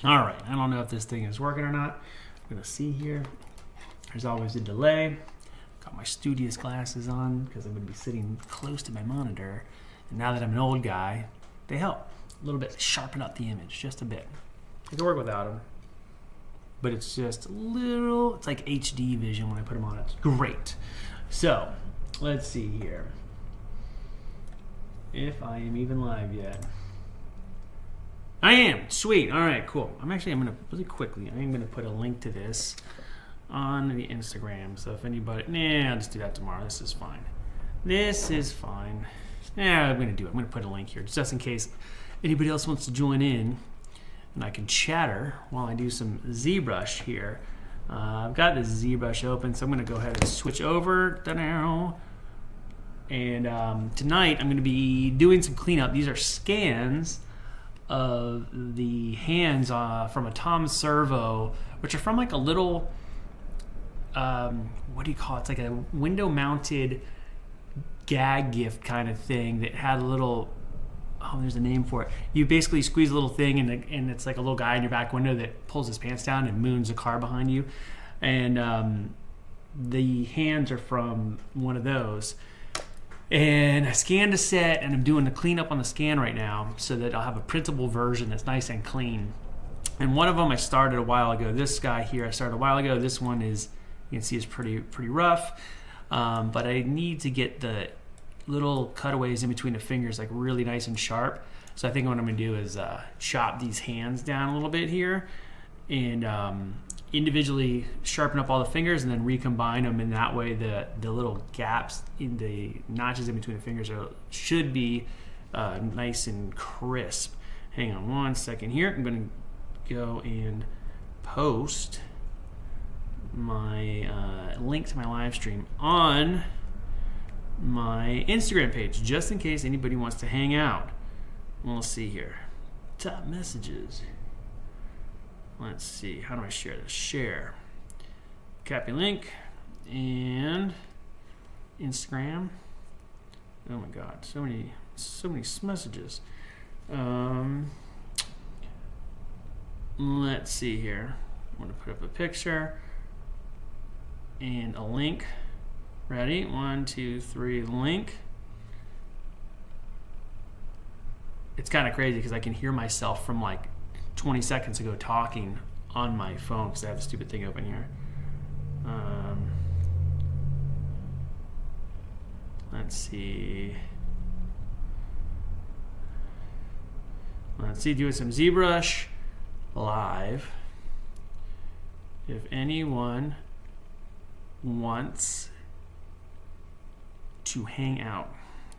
All right, I don't know if this thing is working or not. I'm gonna see here. There's always a delay. Got my studious glasses on because I'm gonna be sitting close to my monitor. And now that I'm an old guy, they help a little bit, sharpen up the image just a bit. I can work without them, but it's just a little, it's like HD vision when I put them on. It's great. So let's see here. If I am even live yet. I am. Sweet. All right, cool. I'm going to really quickly, I'm going to put a link to this on the Instagram. So if anybody, I'll just do that tomorrow. This is fine. This is fine. I'm going to do it. I'm going to put a link here just in case anybody else wants to join in and I can chatter while I do some ZBrush here. I've got the ZBrush open, so I'm going to go ahead and switch over. And tonight I'm going to be doing some cleanup. These are scans of the hands from a Tom Servo, which are from like a little, what do you call it? It's like a window-mounted gag gift kind of thing that had a little, there's a name for it. You basically squeeze a little thing and it's like a little guy in your back window that pulls his pants down and moons a car behind you. And the hands are from one of those. And I scanned a set, and I'm doing the cleanup on the scan right now so that I'll have a printable version that's nice and clean. And one of them I started a while ago. This guy here I started a while ago. This one is, you can see, is pretty rough. But I need to get the little cutaways in between the fingers like really nice and sharp. So I think what I'm going to do is chop these hands down a little bit here and individually sharpen up all the fingers and then recombine them, and that way the little gaps in the notches in between the fingers should be nice and crisp. Hang on one second here. I'm going to go and post my link to my live stream on my Instagram page just in case anybody wants to hang out. We'll see here. Top messages. Let's see, how do I share this? Share. Copy link and Instagram. Oh my God, so many messages. Let's see here. I'm gonna put up a picture and a link. Ready? 1, 2, 3, link. It's kind of crazy because I can hear myself from like 20 seconds ago talking on my phone because I have the stupid thing open here. Let's see. Doing some ZBrush live. If anyone wants to hang out,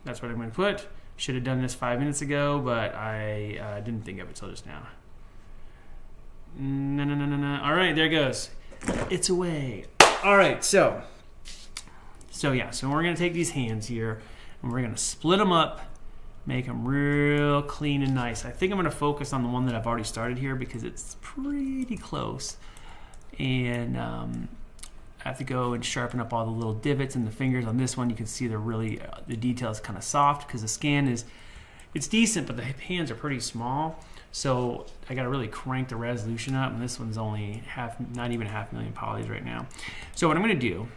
that's what I'm going to put. Should have done this 5 minutes ago, but I didn't think of it till just now. No. All right, there it goes. It's away. All right, so we're going to take these hands here and we're going to split them up, make them real clean and nice. I think I'm going to focus on the one that I've already started here because it's pretty close. And I have to go and sharpen up all the little divots in the fingers. On this one, you can see the detail is kind of soft because the scan it's decent, but the hands are pretty small. So I got to really crank the resolution up, and this one's only not even 500,000 polys right now. So what I'm going to do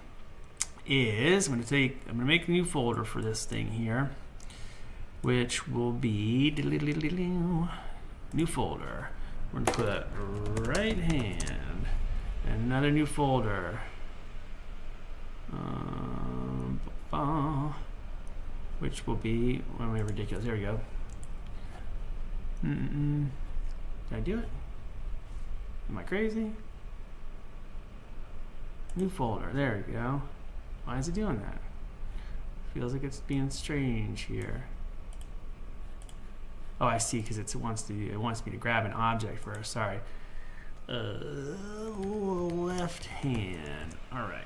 is I'm going to make a new folder for this thing here, which will be new folder. We're going to put right hand, and another new folder, which will be, what am I ridiculous? There we go. Did I do it? Am I crazy? New folder. There we go. Why is it doing that? Feels like it's being strange here. Oh, I see, because it wants me to grab an object first. Sorry. Left hand. All right.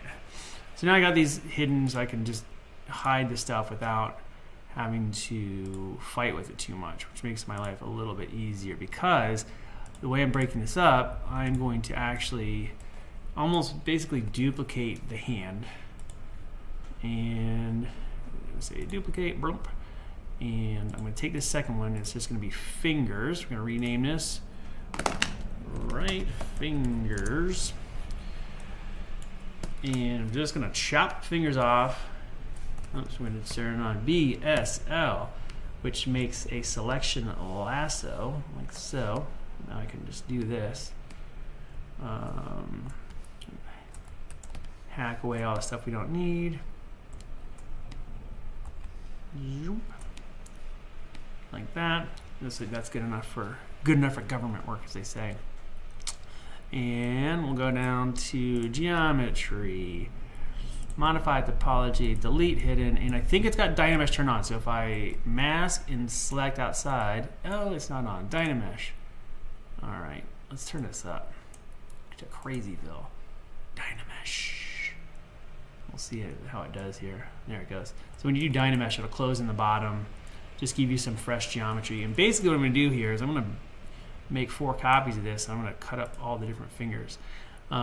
So now I got these hidden, so I can just hide the stuff without having to fight with it too much, which makes my life a little bit easier because the way I'm breaking this up, I'm going to actually almost basically duplicate the hand. And say duplicate, and I'm going to take this second one, and it's just going to be fingers. We're going to rename this right fingers. And I'm just gonna chop fingers off. Oops, we're gonna turn on BSL, which makes a selection lasso, like so. Now I can just do this. Hack away all the stuff we don't need. Zoop. Like that. That's good enough for government work, as they say. And we'll go down to geometry, modify topology, delete hidden, and I think it's got Dynamesh turned on. So if I mask and select outside, oh, it's not on. Dynamesh. All right, let's turn this up to Crazyville. Dynamesh. We'll see how it does here. There it goes. So when you do Dynamesh, it'll close in the bottom, just give you some fresh geometry. And basically what I'm going to do here is I'm going to make 4 copies of this. I'm going to cut up all the different fingers. So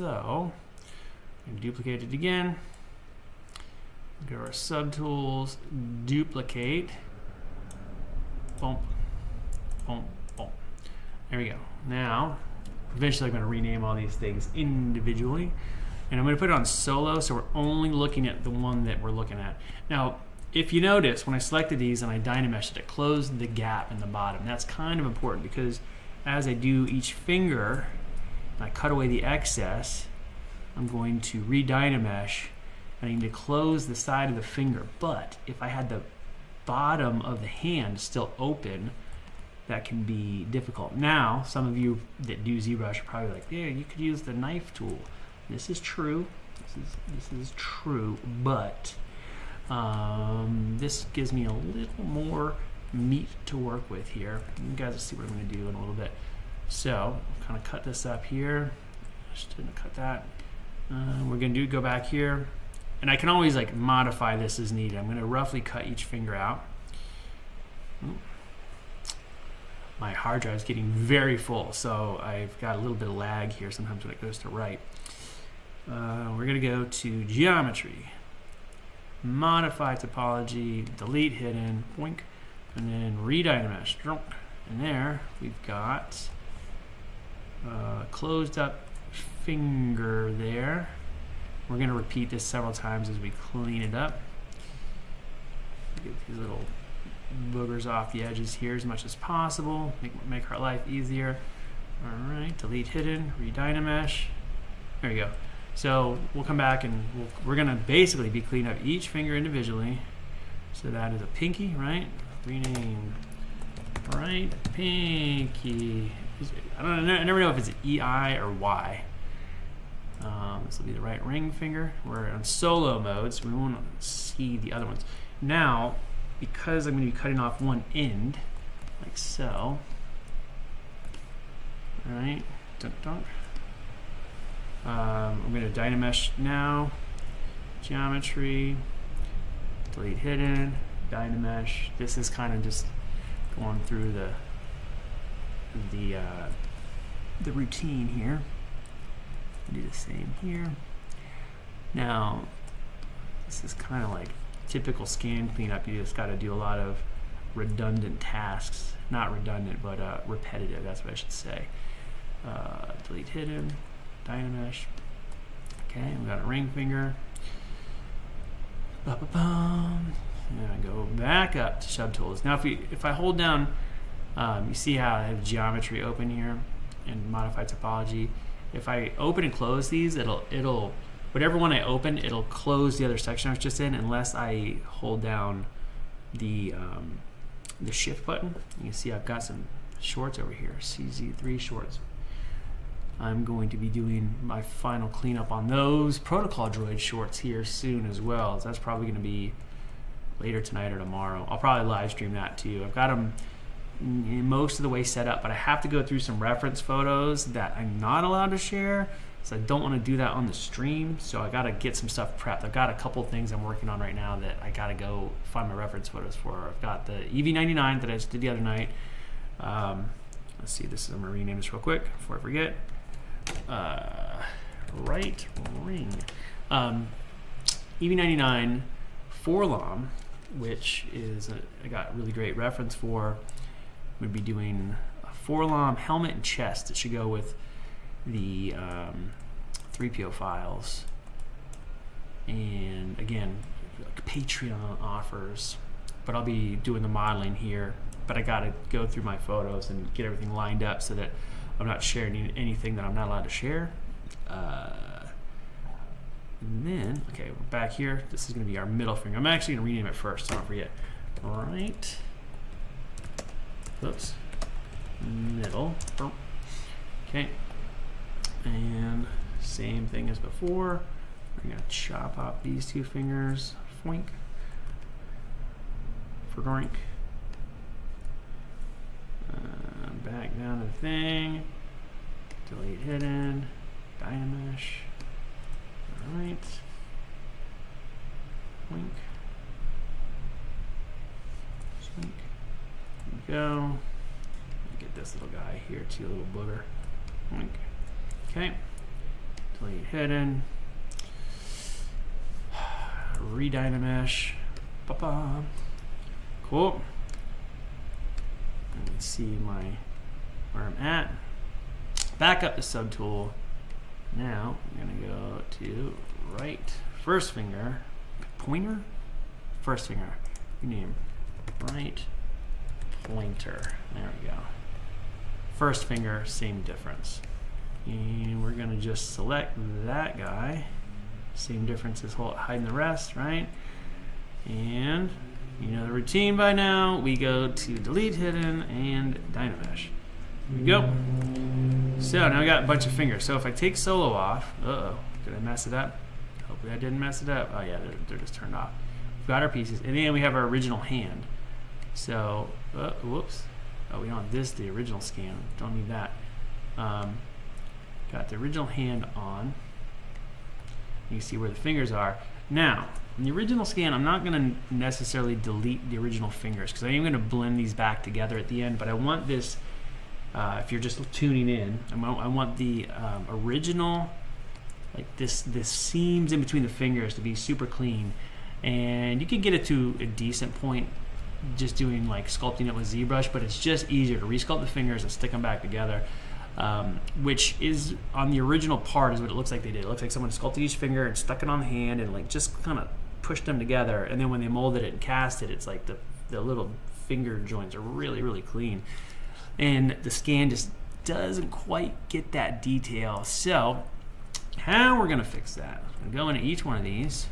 I'm going to duplicate it again. Go to our subtools, duplicate. Boom, boom, boom. There we go. Now, eventually I'm going to rename all these things individually. And I'm going to put it on solo, so we're only looking at the one that we're looking at. Now, if you notice, when I selected these and I Dynameshed it closed the gap in the bottom. That's kind of important because as I do each finger, and I cut away the excess, I'm going to re-Dynamesh, and I need to close the side of the finger. But if I had the bottom of the hand still open, that can be difficult. Now, some of you that do ZBrush are probably like, yeah, you could use the knife tool. This is true. This is true, but this gives me a little more meat to work with here. You guys will see what I'm going to do in a little bit. So, kind of cut this up here. Just didn't cut that. We're going to go back here, and I can always like modify this as needed. I'm going to roughly cut each finger out. My hard drive is getting very full, so I've got a little bit of lag here sometimes when it goes to write. We're going to go to geometry, modify topology, delete hidden, boink, and then re-Dynamesh. And there we've got closed up finger there. We're going to repeat this several times as we clean it up. Get these little boogers off the edges here as much as possible. Make our life easier. All right, delete hidden, re-Dynamesh. There you go. So we'll come back and we're going to basically be cleaning up each finger individually. So that is a pinky, right? Rename right pinky. I never know if it's EI or Y. This will be the right ring finger. We're on solo mode, so we won't see the other ones. Now, because I'm going to be cutting off one end, like so. All right, dunk dunk. I'm going to Dynamesh now, geometry, delete hidden, Dynamesh. This is kind of just going through the routine here. Do the same here. Now, this is kind of like typical scan cleanup. You just got to do a lot of redundant tasks. Not redundant, but repetitive. That's what I should say. Delete hidden. Dynamesh. Okay, we got a ring finger. Ba-ba-bum. And I go back up to subtools. Now, if I hold down, you see how I have geometry open here and modify topology. If I open and close these, it'll whatever one I open, it'll close the other section I was just in, unless I hold down the shift button. You can see I've got some shorts over here, CZ3 shorts. I'm going to be doing my final cleanup on those Protocol Droid shorts here soon as well. So that's probably going to be later tonight or tomorrow. I'll probably live stream that too. I've got them most of the way set up, but I have to go through some reference photos that I'm not allowed to share, so I don't want to do that on the stream. So I got to get some stuff prepped. I've got a couple things I'm working on right now that I got to go find my reference photos for. I've got the EV99 that I just did the other night. Let's see, I'm going to rename this real quick before I forget. Right ring. EV99 Forlom, which is I got really great reference for. We'd be doing 4-lom helmet and chest. It should go with the 3PO files. And again, Patreon offers, but I'll be doing the modeling here. But I gotta go through my photos and get everything lined up so that I'm not sharing anything that I'm not allowed to share. And then, okay, we're back here. This is gonna be our middle finger. I'm actually gonna rename it first, so I don't forget. Right, oops, middle, okay, and same thing as before. We're gonna chop off these 2 fingers, foink, for drink. Back down to the thing, delete hidden, Dynamesh, all right, wink, swink, there we go. Get this little guy here too, a little booger, wink, okay, delete hidden, re-Dynamesh, ba-ba, cool. Let me see where I'm at. Back up the subtool. Now I'm gonna go to right first finger, pointer, first finger. Rename right pointer. There we go. First finger, same difference. And we're gonna just select that guy. Same difference as hiding the rest, right? And you know the routine by now. We go to delete hidden and Dynamesh. Here we go. So now I got a bunch of fingers. So if I take solo off, did I mess it up? Hopefully I didn't mess it up. Oh yeah, they're just turned off. We've got our pieces, and then we have our original hand. So, whoops. Oh, we don't have this, the original scan. Don't need that. Got the original hand on. You can see where the fingers are. Now, in the original scan, I'm not going to necessarily delete the original fingers because I am going to blend these back together at the end, but I want this, if you're just tuning in, I want the original, like this seams in between the fingers to be super clean. And you can get it to a decent point just doing like sculpting it with ZBrush, but it's just easier to resculpt the fingers and stick them back together. Which is on the original part is what it looks like they did. It looks like someone sculpted each finger and stuck it on the hand and like just kind of pushed them together, and then when they molded it and cast it, it's like the little finger joints are really, really clean. And the scan just doesn't quite get that detail. So how we're gonna fix that? I'm gonna go into each one of these,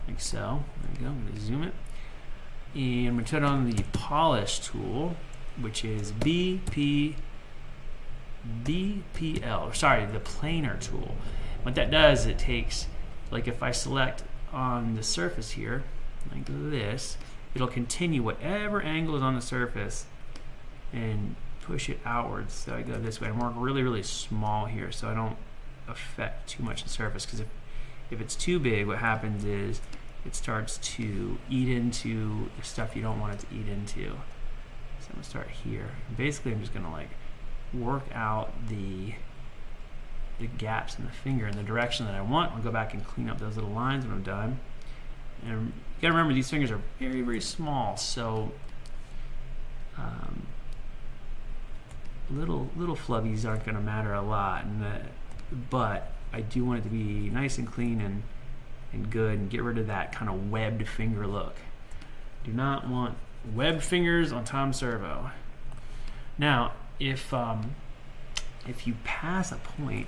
like so. There we go, I'm gonna zoom it. And I'm gonna turn on the polish tool, which is BPL, sorry, the planar tool. What that does, it takes, like if I select on the surface here, like this, it'll continue whatever angle is on the surface and push it outwards. So I go this way. I mark really, really small here so I don't affect too much the surface, because if it's too big, what happens is it starts to eat into the stuff you don't want it to eat into. So I'm gonna start here. Basically, I'm just gonna like work out the gaps in the finger in the direction that I want. I'll go back and clean up those little lines when I'm done. And you gotta remember, these fingers are very, very small, so little flubbies aren't gonna matter a lot. But I do want it to be nice and clean and good, and get rid of that kind of webbed finger look. Do not want webbed fingers on Tom Servo. Now, if you pass a point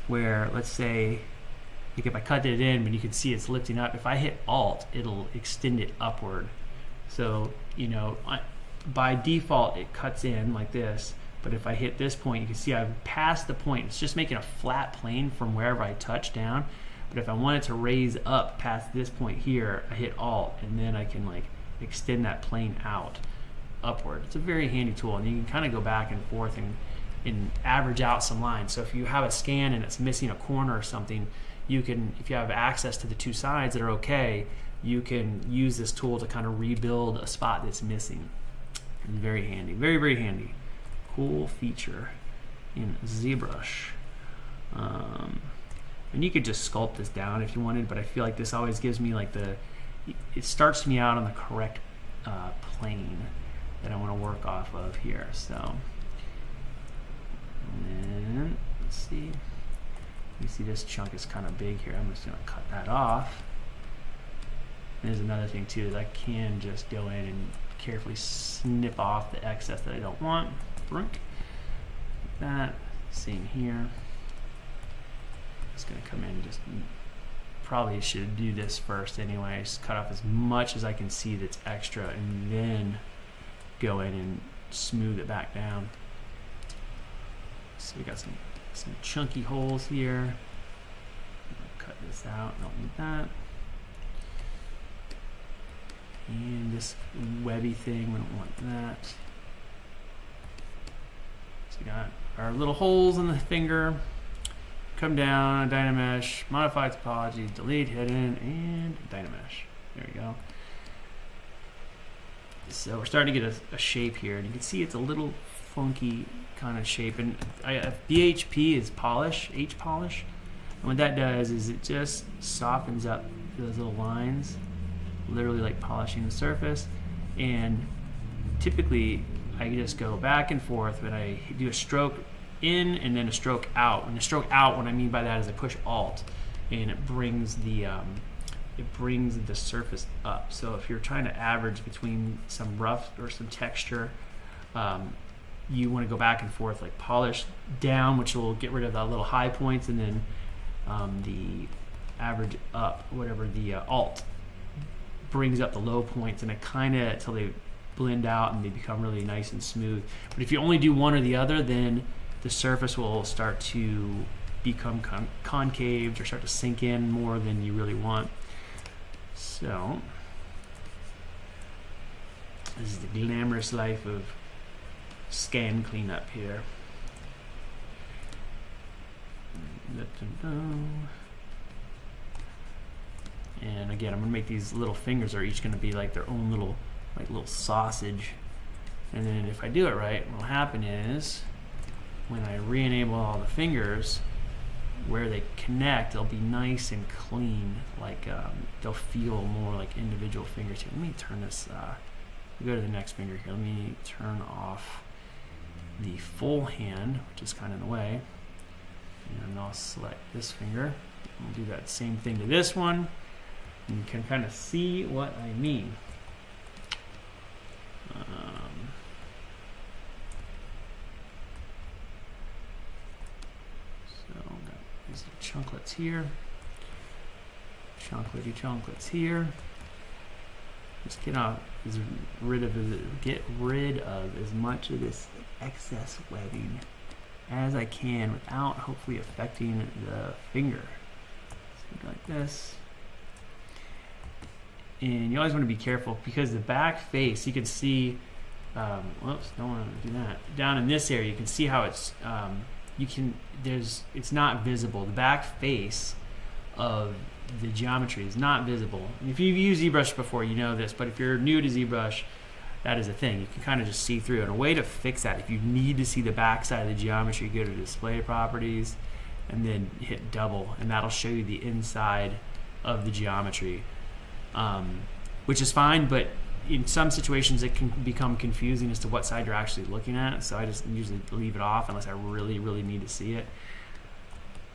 where, let's say, like if I cut it in, but you can see it's lifting up, if I hit Alt, it'll extend it upward. So, you know, by default, it cuts in like this, but if I hit this point, you can see I've passed the point. It's just making a flat plane from wherever I touch down. But if I want it to raise up past this point here, I hit Alt, and then I can like extend that plane out upward. It's a very handy tool, and you can kind of go back and forth and average out some lines. So if you have a scan and it's missing a corner or something, you can, if you have access to the two sides that are okay, you can use this tool to kind of rebuild a spot that's missing. And very handy, very, very handy. Cool feature in ZBrush. And you could just sculpt this down if you wanted, but I feel like this always gives me like it starts me out on the correct plane. that I want to work off of here. So, and then let's see. You see this chunk is kind of big here. I'm just going to cut that off. And there's another thing too, is I can just go in and carefully snip off the excess that I don't want. Like that. Same here. Just going to come in and just probably should do this first anyway. Just cut off as much as I can see that's extra and then go in and smooth it back down. So we got some chunky holes here. Cut this out, don't need that. And this webby thing, we don't want that. So we got our little holes in the finger. Come down, Dynamesh, modify topology, delete hidden, and Dynamesh. There we go. So we're starting to get a shape here, and you can see it's a little funky kind of shape. And BHP is polish, H polish. And what that does is it just softens up those little lines, literally like polishing the surface. And typically I just go back and forth, but I do a stroke in and then a stroke out. And the stroke out, what I mean by that is I push Alt, and it brings the surface up. So if you're trying to average between some rough or some texture, you want to go back and forth, like polish down, which will get rid of the little high points, and then the average up, whatever the Alt brings up the low points, and it kind of till they blend out and they become really nice and smooth. But if you only do one or the other, then the surface will start to become concaved or start to sink in more than you really want. So this is the glamorous life of scan cleanup here. Let them go. And again, I'm gonna make these little fingers are each gonna be like their own little sausage. And then if I do it right, what will happen is when I re-enable all the fingers, where they connect, they'll be nice and clean, like they'll feel more like individual fingers here. Let me turn this, go to the next finger here. Let me turn off the full hand, which is kind of in the way. And I'll select this finger. I'll do that same thing to this one. And you can kind of see what I mean. So got these chunklets here. Chunklets here. Just get rid of as much of this excess webbing as I can without hopefully affecting the finger. So go like this. And you always want to be careful because the back face, you can see, whoops, don't want to do that. Down in this area, you can see how it's, it's not visible. The back face of the geometry is not visible. And if you've used ZBrush before, you know this, but if you're new to ZBrush, that is a thing. You can kind of just see through. And a way to fix that, if you need to see the back side of the geometry, go to Display Properties and then hit double, and that'll show you the inside of the geometry. Which is fine, but in some situations it can become confusing as to what side you're actually looking at, so I just usually leave it off unless I really need to see it.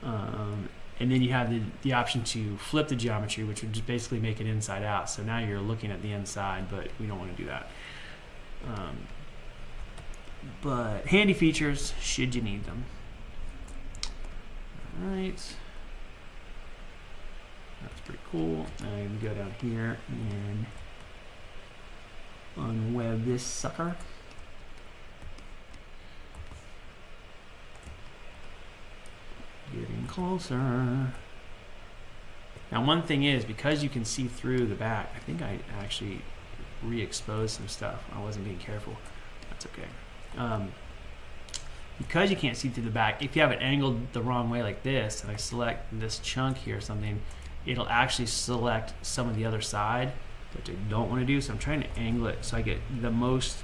And then you have the option to flip the geometry, which would just basically make it inside out, so now you're looking at the inside, but we don't want to do that. But handy features should you need them. Alright. That's pretty cool. I can go down here and unweb this sucker. Getting closer. Now one thing is, because you can see through the back, I think I actually re-exposed some stuff. I wasn't being careful. That's okay. Because you can't see through the back, if you have it angled the wrong way like this, and I select this chunk here or something, it'll actually select some of the other side, which I don't want to do. So I'm trying to angle it so I get the most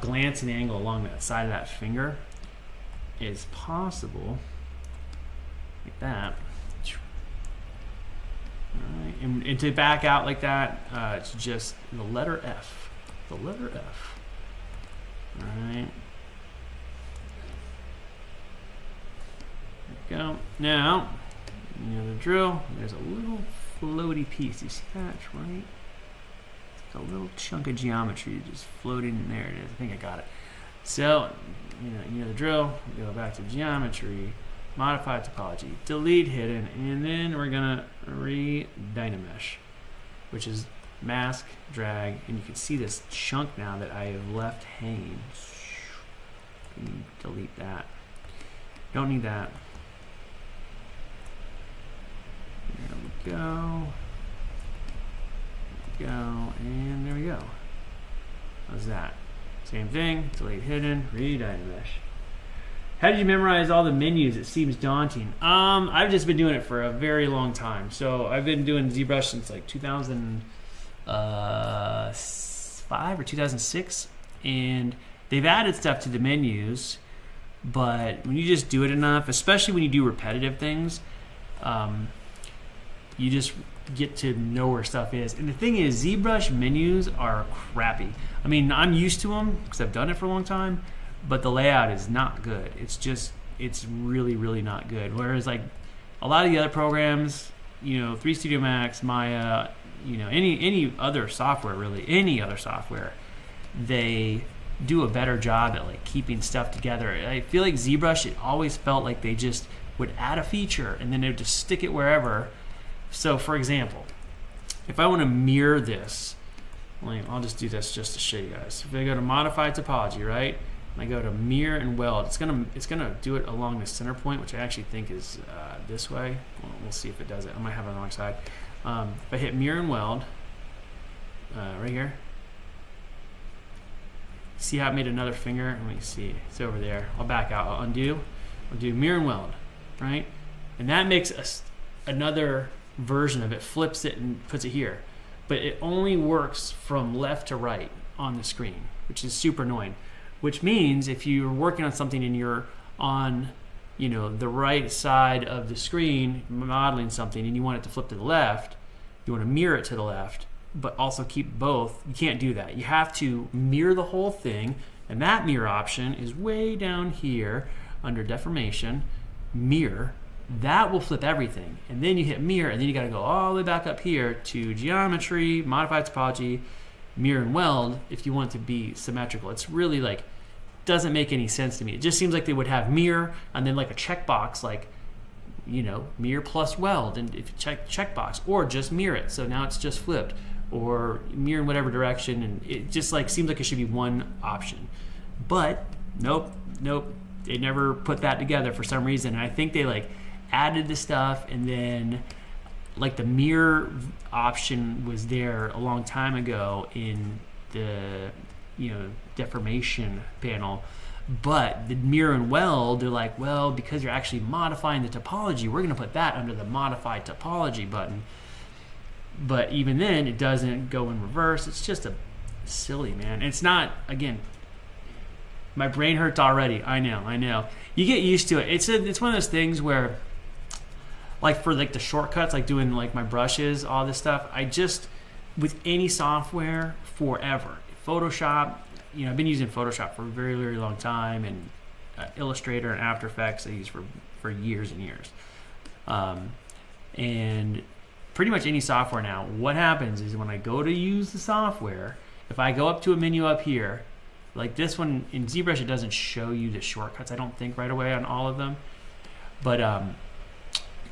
glancing angle along that side of that finger as possible, like that. All right. And to back out like that, it's just the letter F. The letter F. Alright. There we go. Now, you know the drill. There's a little floaty piece. You see that? Right? It's like a little chunk of geometry just floating. There it is. I think I got it. So, you know the drill. We go back to geometry, modify topology, delete hidden, and then we're gonna re-dynamesh, which is mask, drag, and you can see this chunk now that I have left hanging. Delete that. Don't need that. There we go. There we go, and there we go. How's that? Same thing, delete hidden, re-dynamesh. How did you memorize all the menus? It seems daunting. I've just been doing it for a very long time. So I've been doing ZBrush since like 2005 or 2006, and they've added stuff to the menus, but when you just do it enough, especially when you do repetitive things, you just get to know where stuff is. And the thing is, ZBrush menus are crappy. I mean, I'm used to them because I've done it for a long time, but the layout is not good. It's really, really not good. Whereas like a lot of the other programs, 3 Studio Max, Maya, any other software, really, any other software, they do a better job at like keeping stuff together. I feel like ZBrush, it always felt like they just would add a feature and then they would just stick it wherever. So for example, if I want to mirror this, I'll just do this just to show you guys. If I go to modify topology, right? And I go to mirror and weld, it's gonna do it along the center point, which I actually think is this way. We'll see if it does it. I might have it on the wrong side. If I hit mirror and weld, right here, see how it made another finger? Let me see, it's over there. I'll back out, I'll undo. I'll do mirror and weld, right? And that makes another version of it, flips it and puts it here. But it only works from left to right on the screen, which is super annoying. Which means if you're working on something and you're on, the right side of the screen modeling something and you want it to flip to the left, you want to mirror it to the left, but also keep both. You can't do that. You have to mirror the whole thing, and that mirror option is way down here under deformation, mirror. That will flip everything. And then you hit mirror, and then you got to go all the way back up here to geometry, modify topology, mirror and weld if you want it to be symmetrical. It's really like, doesn't make any sense to me. It just seems like they would have mirror and then like a checkbox, like, mirror plus weld, and if you check checkbox, or just mirror it. So now it's just flipped, or mirror in whatever direction, and it just like seems like it should be one option. But nope. They never put that together for some reason. And I think they like added the stuff, and then like the mirror option was there a long time ago in the deformation panel, but the mirror and weld, they're like, well, because you're actually modifying the topology, we're going to put that under the modify topology button. But even then, it doesn't go in reverse. It's just a silly, man. It's not, again, my brain hurts already. I know. You get used to it. It's one of those things where, like for like the shortcuts, like doing like my brushes, all this stuff, I just, with any software forever, Photoshop, I've been using Photoshop for a very, very long time, and Illustrator and After Effects I use for years and years. And pretty much any software now, what happens is when I go to use the software, if I go up to a menu up here, like this one in ZBrush, it doesn't show you the shortcuts, I don't think, right away on all of them. But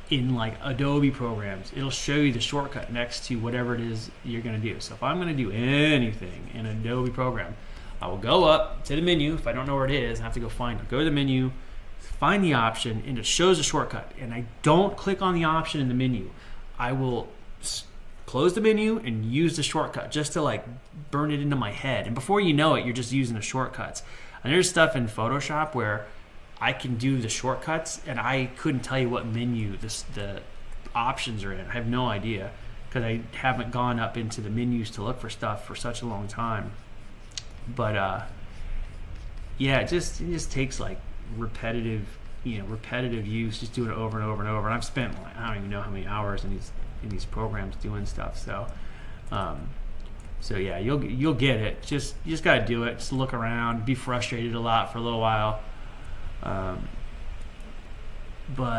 in like Adobe programs, it'll show you the shortcut next to whatever it is you're going to do. So if I'm going to do anything in an Adobe program, I will go up to the menu. If I don't know where it is, I have to go find it. Go to the menu, find the option, and it shows a shortcut. And I don't click on the option in the menu. I will close the menu and use the shortcut just to like burn it into my head. And before you know it, you're just using the shortcuts. And there's stuff in Photoshop where I can do the shortcuts, and I couldn't tell you what menu the options are in. I have no idea because I haven't gone up into the menus to look for stuff for such a long time. But yeah, it just takes like repetitive use, just doing it over and over and over. And I've spent I don't even know how many hours in these programs doing stuff. So So yeah, you'll get it. You just gotta do it. Just look around, be frustrated a lot for a little while. But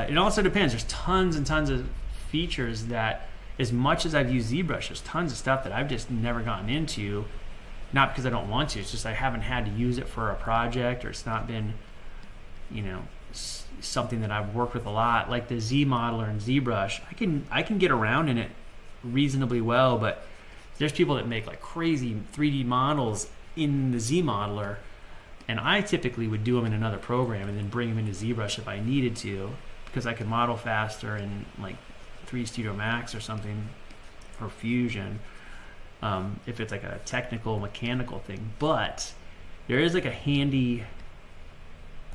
it also depends. There's tons and tons of features that, as much as I've used ZBrush, there's tons of stuff that I've just never gotten into. Not because I don't want to. It's just I haven't had to use it for a project, or it's not been, something that I've worked with a lot. Like the Z modeler and ZBrush, I can get around in it reasonably well, but there's people that make like crazy 3D models in the Z modeler, and I typically would do them in another program and then bring them into ZBrush if I needed to, because I could model faster in like 3 Studio Max or something, or Fusion, if it's like a technical mechanical thing. But there is like a handy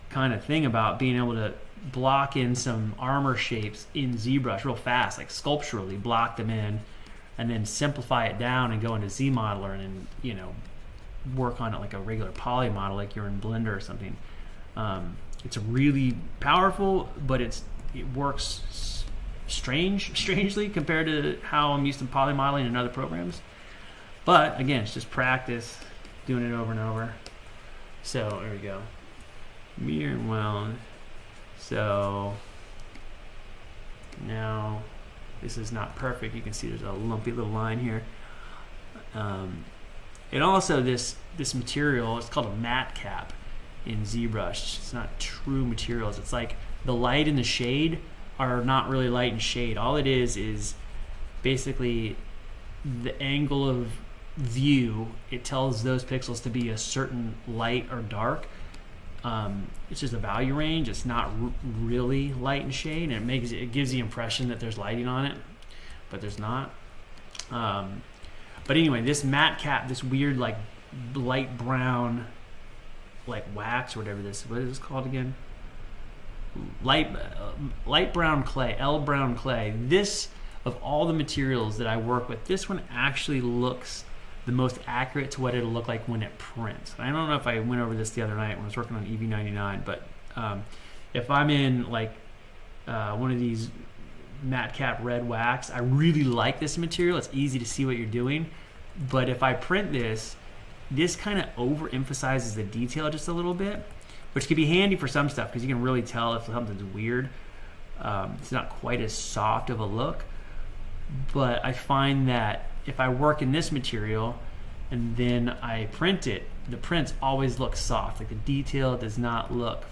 kind of thing about being able to block in some armor shapes in ZBrush real fast, like sculpturally block them in, and then simplify it down and go into Z modeler and work on it like a regular poly model, like you're in Blender or something. It's really powerful, but it works strangely compared to how I'm used to poly modeling in other programs. But again, it's just practice, doing it over and over. So there we go. Mirror weld. So now this is not perfect. You can see there's a lumpy little line here. And also this material, it's called a matte cap in ZBrush. It's not true materials. It's like the light and the shade are not really light and shade. All it is basically the angle of view. It tells those pixels to be a certain light or dark. It's just a value range. It's not really light and shade, and it gives the impression that there's lighting on it, but there's not. But anyway, this matte cap, this weird like light brown, like wax or whatever this, what is this called again? Light brown clay, L brown clay. This, of all the materials that I work with, this one actually looks the most accurate to what it'll look like when it prints. I don't know if I went over this the other night when I was working on EV99, but if I'm in like one of these matte cap red wax, I really like this material. It's easy to see what you're doing. But if I print this kind of overemphasizes the detail just a little bit, which could be handy for some stuff because you can really tell if something's weird. It's not quite as soft of a look. But I find that if I work in this material and then I print it, the prints always look soft. Like the detail does not look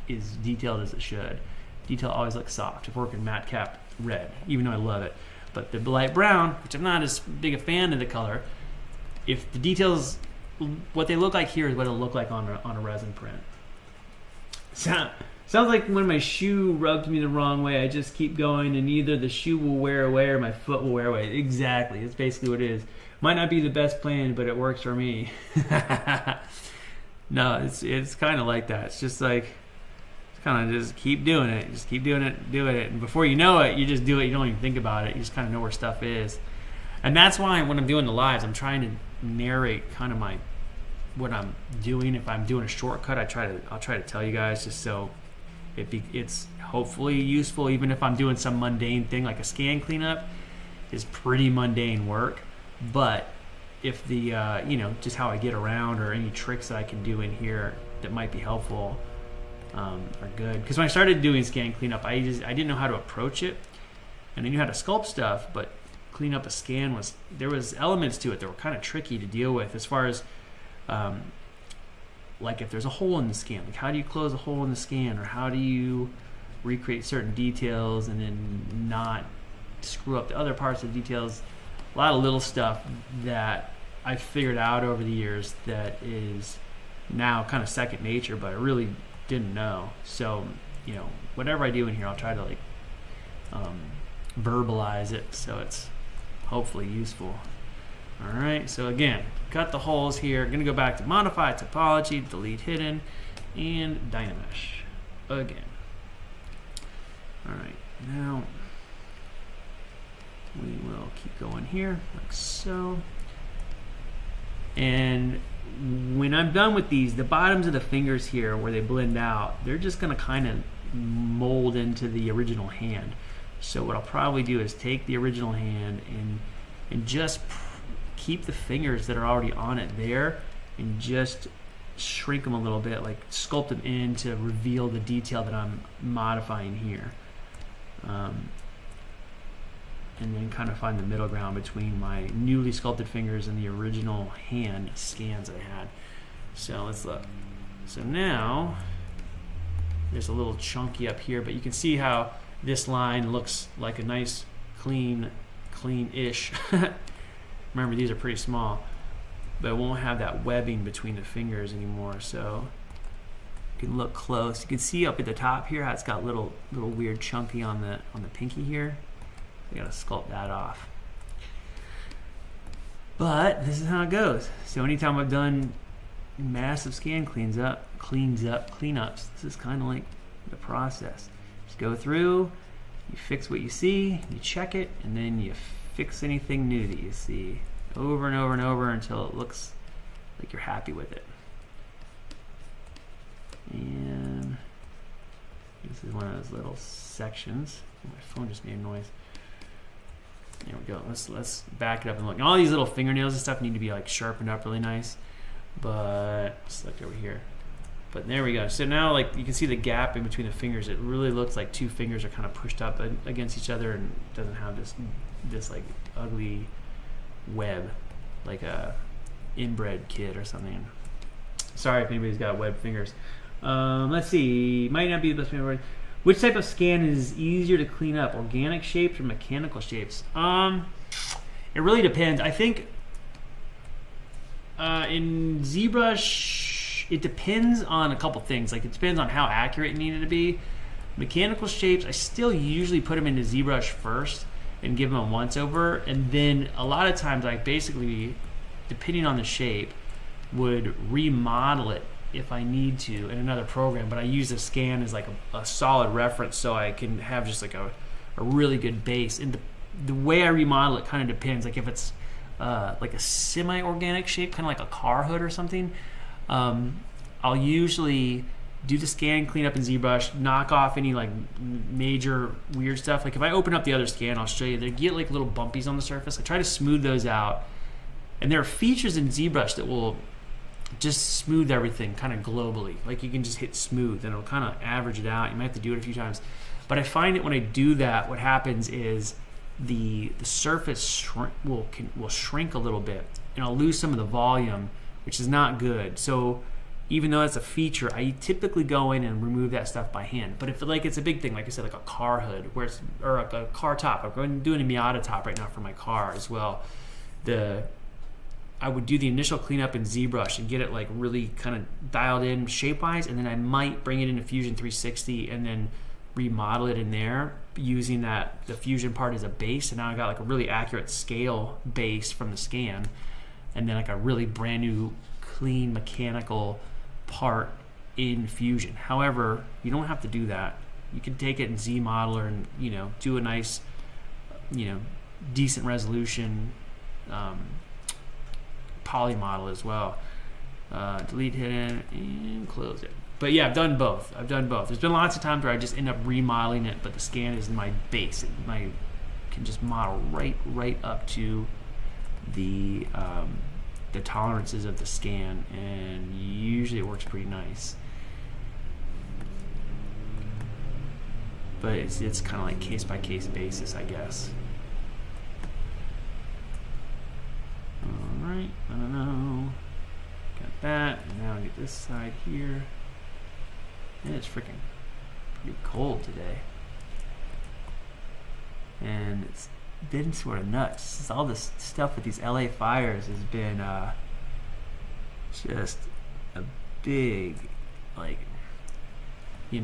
as detailed as it should. Detail always looks soft if I work in matte cap red, even though I love it. But the light brown, which I'm not as big a fan of the color, if the details, what they look like here is what it'll look like on a resin print. Sounds like when my shoe rubs me the wrong way, I just keep going and either the shoe will wear away or my foot will wear away. Exactly, it's basically what it is. Might not be the best plan, but it works for me. No, it's kind of like that. It's just like, kind of just keep doing it. Just keep doing it. And before you know it, you just do it. You don't even think about it. You just kind of know where stuff is. And that's why when I'm doing the lives, I'm trying to narrate kind of what I'm doing. If I'm doing a shortcut, I'll try to tell you guys just so it's hopefully useful. Even if I'm doing some mundane thing like a scan cleanup is pretty mundane work. But if the just how I get around or any tricks that I can do in here that might be helpful are good. Because when I started doing scan cleanup, I didn't know how to approach it, and I knew how to sculpt stuff, but clean up a scan there was elements to it that were kind of tricky to deal with as far as like if there's a hole in the scan, like how do you close a hole in the scan, or how do you recreate certain details and then not screw up the other parts of the details. A lot of little stuff that I figured out over the years that is now kind of second nature, but I really didn't know. So whatever I do in here, I'll try to like verbalize it so it's hopefully useful. All right, so again, cut the holes here. Gonna go back to modify topology, delete hidden, and Dynamesh again. All right, now we will keep going here like so. And when I'm done with these, the bottoms of the fingers here where they blend out, they're just gonna kind of mold into the original hand. So what I'll probably do is take the original hand and just keep the fingers that are already on it there and just shrink them a little bit, like sculpt them in to reveal the detail that I'm modifying here. And then kind of find the middle ground between my newly sculpted fingers and the original hand scans I had. So let's look. So now there's a little chunky up here, but you can see how this line looks like a nice clean-ish. Remember, these are pretty small, but it won't have that webbing between the fingers anymore. So you can look close. You can see up at the top here how it's got little weird chunky on the pinky here. I gotta sculpt that off. But this is how it goes. So anytime I've done massive scan cleanups, this is kind of like the process. Just go through, you fix what you see, you check it, and then you fix anything new that you see over and over and over until it looks like you're happy with it. And this is one of those little sections. My phone just made a noise. There we go. Let's back it up and look. And all these little fingernails and stuff need to be like sharpened up really nice. But select over here. But there we go. So now, like, you can see the gap in between the fingers. It really looks like two fingers are kind of pushed up against each other and doesn't have this like ugly web like a inbred kid or something. Sorry if anybody's got webbed fingers. Let's see. Might not be the best way. Which type of scan is easier to clean up, organic shapes or mechanical shapes? It really depends. I think in ZBrush, it depends on a couple things. Like, it depends on how accurate it needed to be. Mechanical shapes, I still usually put them into ZBrush first and give them a once over, and then a lot of times I basically, depending on the shape, would remodel it if I need to in another program, but I use the scan as like a solid reference so I can have just like a really good base. And the way I remodel it kind of depends. Like if it's like a semi-organic shape, kind of like a car hood or something, I'll usually do the scan, clean up in ZBrush, knock off any like major weird stuff. Like if I open up the other scan, I'll show you, they get like little bumpies on the surface. I try to smooth those out. And there are features in ZBrush that will just smooth everything kind of globally. Like you can just hit smooth and it'll kind of average it out. You might have to do it a few times. But I find that when I do that, what happens is the surface will shrink a little bit and I'll lose some of the volume, which is not good. So even though that's a feature, I typically go in and remove that stuff by hand. But if like it's a big thing, like I said, like a car hood, or like a car top, I'm doing a Miata top right now for my car as well. I would do the initial cleanup in ZBrush and get it like really kind of dialed in shape-wise, and then I might bring it into Fusion 360 and then remodel it in there using the Fusion part as a base. And now I got like a really accurate scale base from the scan, and then like a really brand new clean mechanical part in Fusion. However, you don't have to do that. You can take it in ZModeler and do a nice decent resolution poly model as well. Delete hidden and close it. But yeah, I've done both. There's been lots of times where I just end up remodeling it, but the scan is my base. I can just model right up to the tolerances of the scan, and usually it works pretty nice. But it's kind of like case by case basis, I guess. Alright, I don't know. Got that, and now I get this side here. And it's freaking pretty cold today. And it's been sort of nuts. All this stuff with these LA fires has been just a big, like, you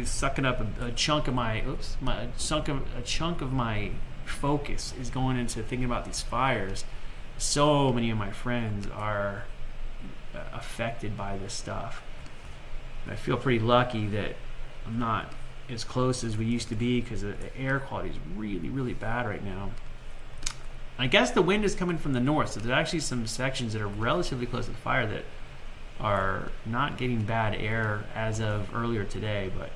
sucking up a chunk of my a chunk of my focus is going into thinking about these fires. So many of my friends are affected by this stuff. And I feel pretty lucky that I'm not as close as we used to be, because the air quality is really, really bad right now. I guess the wind is coming from the north, so there's actually some sections that are relatively close to the fire that are not getting bad air as of earlier today, but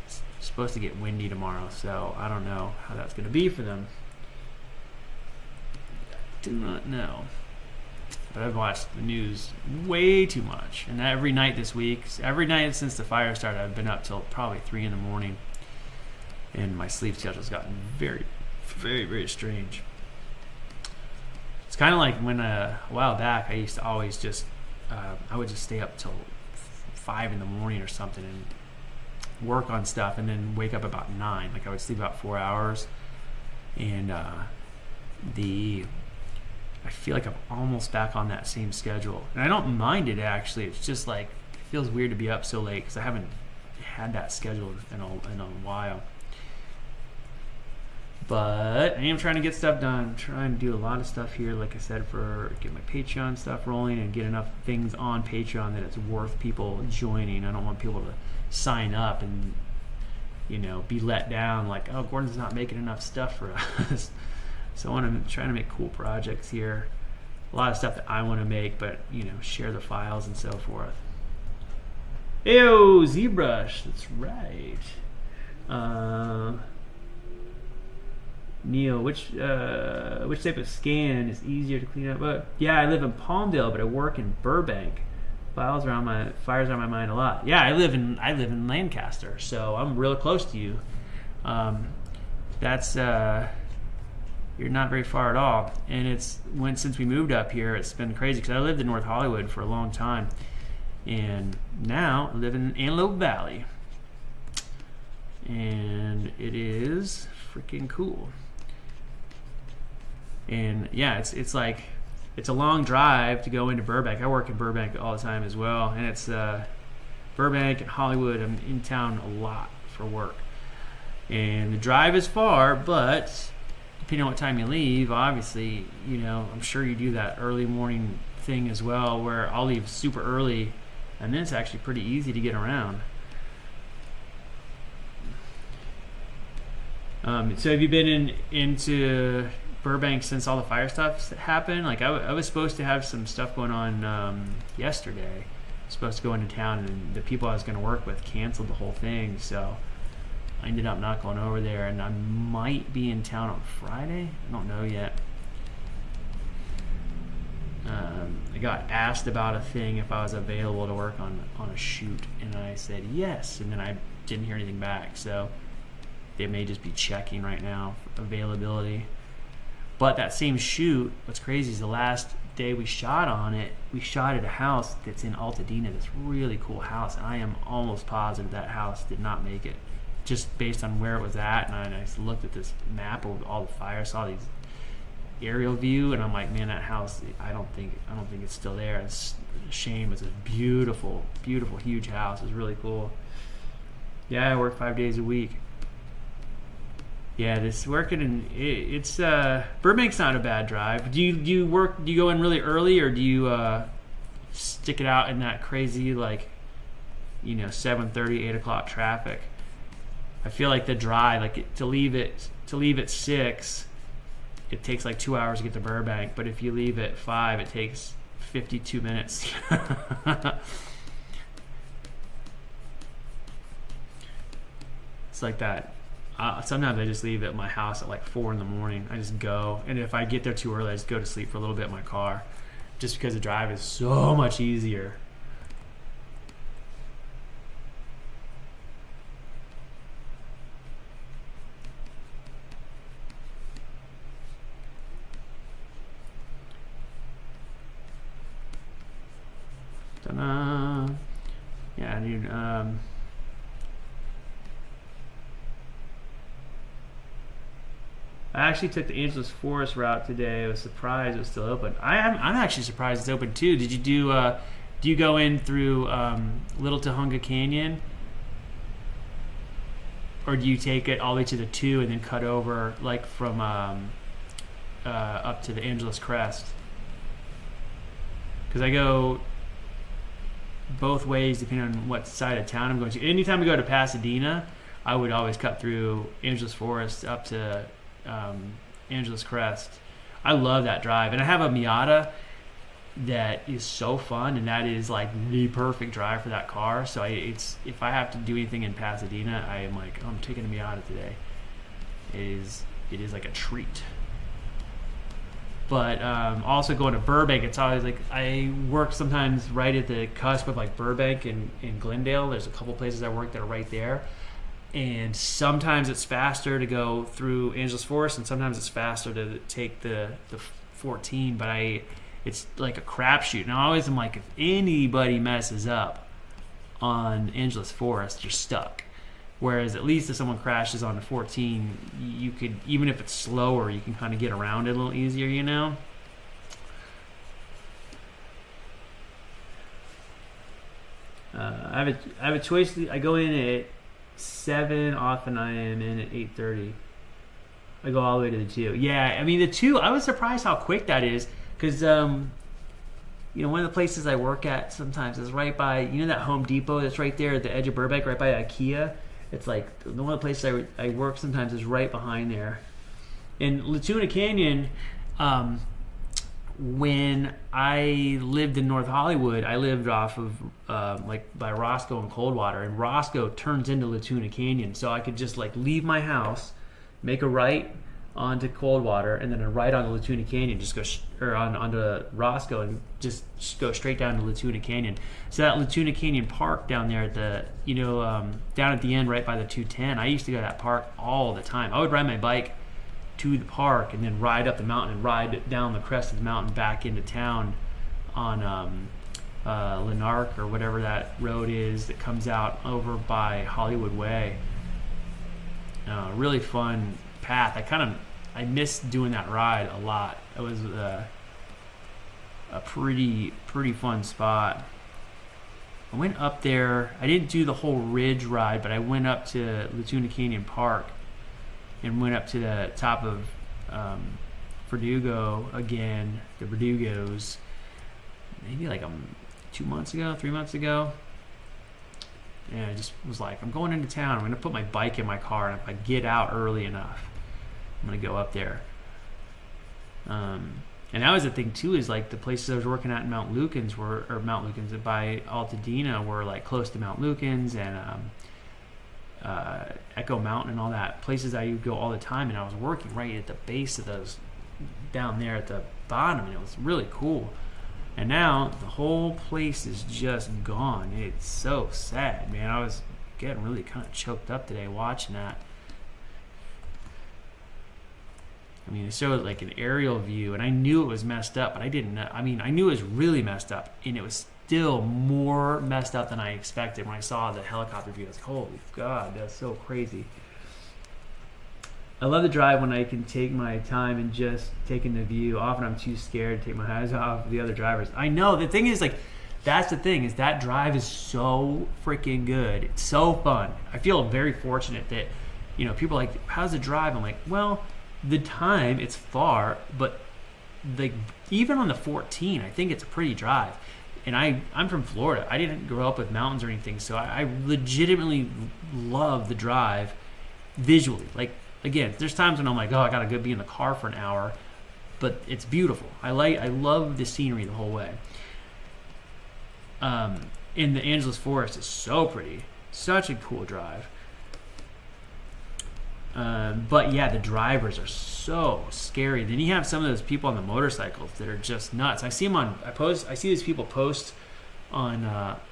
it's supposed to get windy tomorrow, so I don't know how that's going to be for them. do not know. But I've watched the news way too much. And every night this week, every night since the fire started, I've been up till probably 3 in the morning. And my sleep schedule's gotten very, very, very strange. It's kind of like when a while back, I used to always just, I would just stay up till 5 in the morning or something and work on stuff and then wake up about 9. Like I would sleep about 4 hours. And I feel like I'm almost back on that same schedule. And I don't mind it, actually. It's just like, it feels weird to be up so late because I haven't had that schedule in a while. But I am trying to get stuff done. I'm trying to do a lot of stuff here, like I said, for get my Patreon stuff rolling and get enough things on Patreon that it's worth people joining. I don't want people to sign up and, you know, be let down like, oh, Gordon's not making enough stuff for us. So I'm trying to make cool projects here. A lot of stuff that I want to make, but, you know, share the files and so forth. Eyo, ZBrush. That's right. Neil, which type of scan is easier to clean up? But yeah, I live in Palmdale, but I work in Burbank. Fires are on my mind a lot. Yeah, I live in Lancaster, so I'm real close to you. You're not very far at all. And since we moved up here, it's been crazy because I lived in North Hollywood for a long time, and now I live in Antelope Valley, and it is freaking cool. And yeah, it's like it's a long drive to go into Burbank. I work in Burbank all the time as well, and it's Burbank and Hollywood. I'm in town a lot for work, and the drive is far, but depending on what time you leave, obviously, you know, I'm sure you do that early morning thing as well, where I'll leave super early, and then it's actually pretty easy to get around. So have you been into Burbank since all the fire stuff happened? Like I was supposed to have some stuff going on yesterday. I was supposed to go into town, and the people I was going to work with canceled the whole thing, so I ended up not going over there, and I might be in town on Friday. I don't know yet. I got asked about a thing if I was available to work on a shoot, and I said yes, and then I didn't hear anything back, so they may just be checking right now for availability. But that same shoot, what's crazy is the last day we shot on it, we shot at a house that's in Altadena, this really cool house, and I am almost positive that house did not make it, just based on where it was at. And I looked at this map of all the fire, saw these aerial view, and I'm like, man, that house, I don't think it's still there. It's a shame. It's a beautiful, beautiful, huge house. It's really cool. Yeah, I work 5 days a week. Yeah, this working in it's Burbank's not a bad drive. Do you go in really early, or do you stick it out in that crazy, like, you know, 7:30, 8 o'clock traffic? I feel like the drive, like to leave at 6, it takes like 2 hours to get to Burbank, but if you leave at 5, it takes 52 minutes. It's like that. Sometimes I just leave at my house at like 4 in the morning. I just go, and if I get there too early, I just go to sleep for a little bit in my car, just because the drive is so much easier. Ta-da. Yeah, dude. I actually took the Angeles Forest route today. I was surprised it was still open. I'm actually surprised it's open too. Did you do you go in through Little Tahunga Canyon, or do you take it all the way to the 2 and then cut over like from up to the Angeles Crest? Because I go both ways depending on what side of town I'm going to. Anytime I go to Pasadena, I would always cut through Angeles Forest up to Angeles Crest. I love that drive, and I have a Miata that is so fun, and that is like the perfect drive for that car. So if I have to do anything in Pasadena, I am like, oh, I'm taking a Miata today. It is like a treat. But also going to Burbank, it's always like I work sometimes right at the cusp of like Burbank and Glendale. There's a couple places I work that are right there. And sometimes it's faster to go through Angeles Forest, and sometimes it's faster to take the 14. But it's like a crapshoot. And I always am like, if anybody messes up on Angeles Forest, you're stuck. Whereas at least if someone crashes on the 14, you could, even if it's slower, you can kind of get around it a little easier, you know? I have a choice. I go in at 7, often I am in at 8:30. I go all the way to the 2. Yeah, I mean the 2, I was surprised how quick that is, because one of the places I work at sometimes is right by, that Home Depot that's right there at the edge of Burbank, right by IKEA. It's like one of the places I work sometimes is right behind there. In Latuna Canyon, when I lived in North Hollywood, I lived off of like by Roscoe and Coldwater, and Roscoe turns into Latuna Canyon, so I could just like leave my house, make a right onto Coldwater, and then a right onto Latuna Canyon, just go onto Roscoe, and just go straight down to Latuna Canyon. So that Latuna Canyon Park down there at the down at the end, right by the 210, I used to go to that park all the time. I would ride my bike to the park and then ride up the mountain and ride down the crest of the mountain back into town on Lanark or whatever that road is that comes out over by Hollywood Way. Really fun path. I missed doing that ride a lot. It was a pretty fun spot. I went up there. I didn't do the whole ridge ride, but I went up to Latuna Canyon Park and went up to the top of Verdugo again, the Verdugos, maybe like 3 months ago. And I just was like, I'm going into town. I'm going to put my bike in my car, and if I get out early enough, I'm going to go up there. And that was the thing too, is like the places I was working at in Mount Lukens by Altadena were like close to Mount Lukens and Echo Mountain and all that, places I would go all the time, and I was working right at the base of those down there at the bottom, and it was really cool. And now the whole place is just gone. It's so sad, man. I was getting really kind of choked up today watching that. I mean, it showed like an aerial view, and I knew it was messed up, but I didn't know. I mean, I knew it was really messed up, and it was still more messed up than I expected when I saw the helicopter view. I was like, holy God, that's so crazy. I love the drive when I can take my time and just take in the view. Often I'm too scared to take my eyes off the other drivers. I know, the thing is, like, that's the thing, is that drive is so freaking good. It's so fun. I feel very fortunate that, people are like, how's the drive? I'm like, well, the time, it's far, but like even on the 14, I think it's a pretty drive. And I'm from Florida. I didn't grow up with mountains or anything, so I legitimately love the drive visually. Like, again, there's times when I'm like, oh, I gotta go be in the car for an hour, but it's beautiful. I love the scenery the whole way. In the Angeles Forest is so pretty, such a cool drive. But yeah, the drivers are so scary. Then you have some of those people on the motorcycles that are just nuts. I see them I see these people post on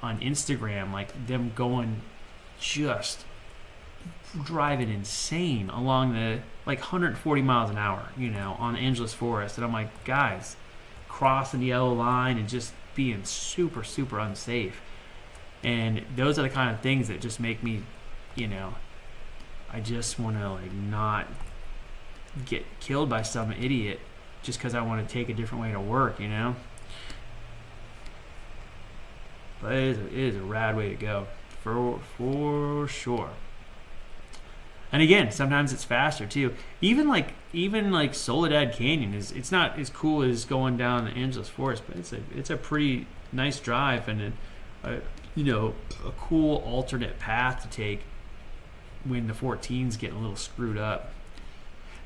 Instagram, like them going just driving insane along the like 140 miles an hour, on Angeles Forest. And I'm like, guys, crossing the yellow line and just being super, super unsafe. And those are the kind of things that just make me, I just want to like not get killed by some idiot just because I want to take a different way to work, But it is a rad way to go, for sure. And again, sometimes it's faster too. Even like Soledad Canyon it's not as cool as going down the Angeles Forest, but it's a pretty nice drive and a cool alternate path to take when the 14's getting a little screwed up.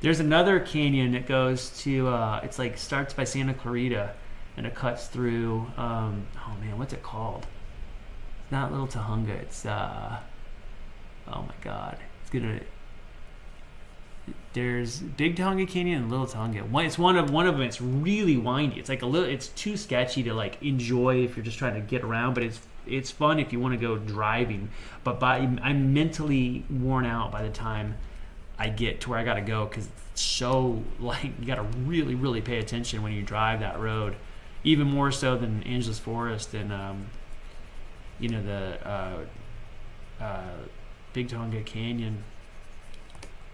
There's another canyon that goes to it's like starts by Santa Clarita and it cuts through what's it called? It's not Little Tahunga, it's oh my god. It's gonna There's Big Tonga Canyon and Little Tonga. It's one of them. It's really windy. It's like it's too sketchy to like enjoy if you're just trying to get around. But it's fun if you want to go driving. But I'm mentally worn out by the time I get to where I got to go, because it's so like you got to really, really pay attention when you drive that road, even more so than Angeles Forest and the Big Tonga Canyon.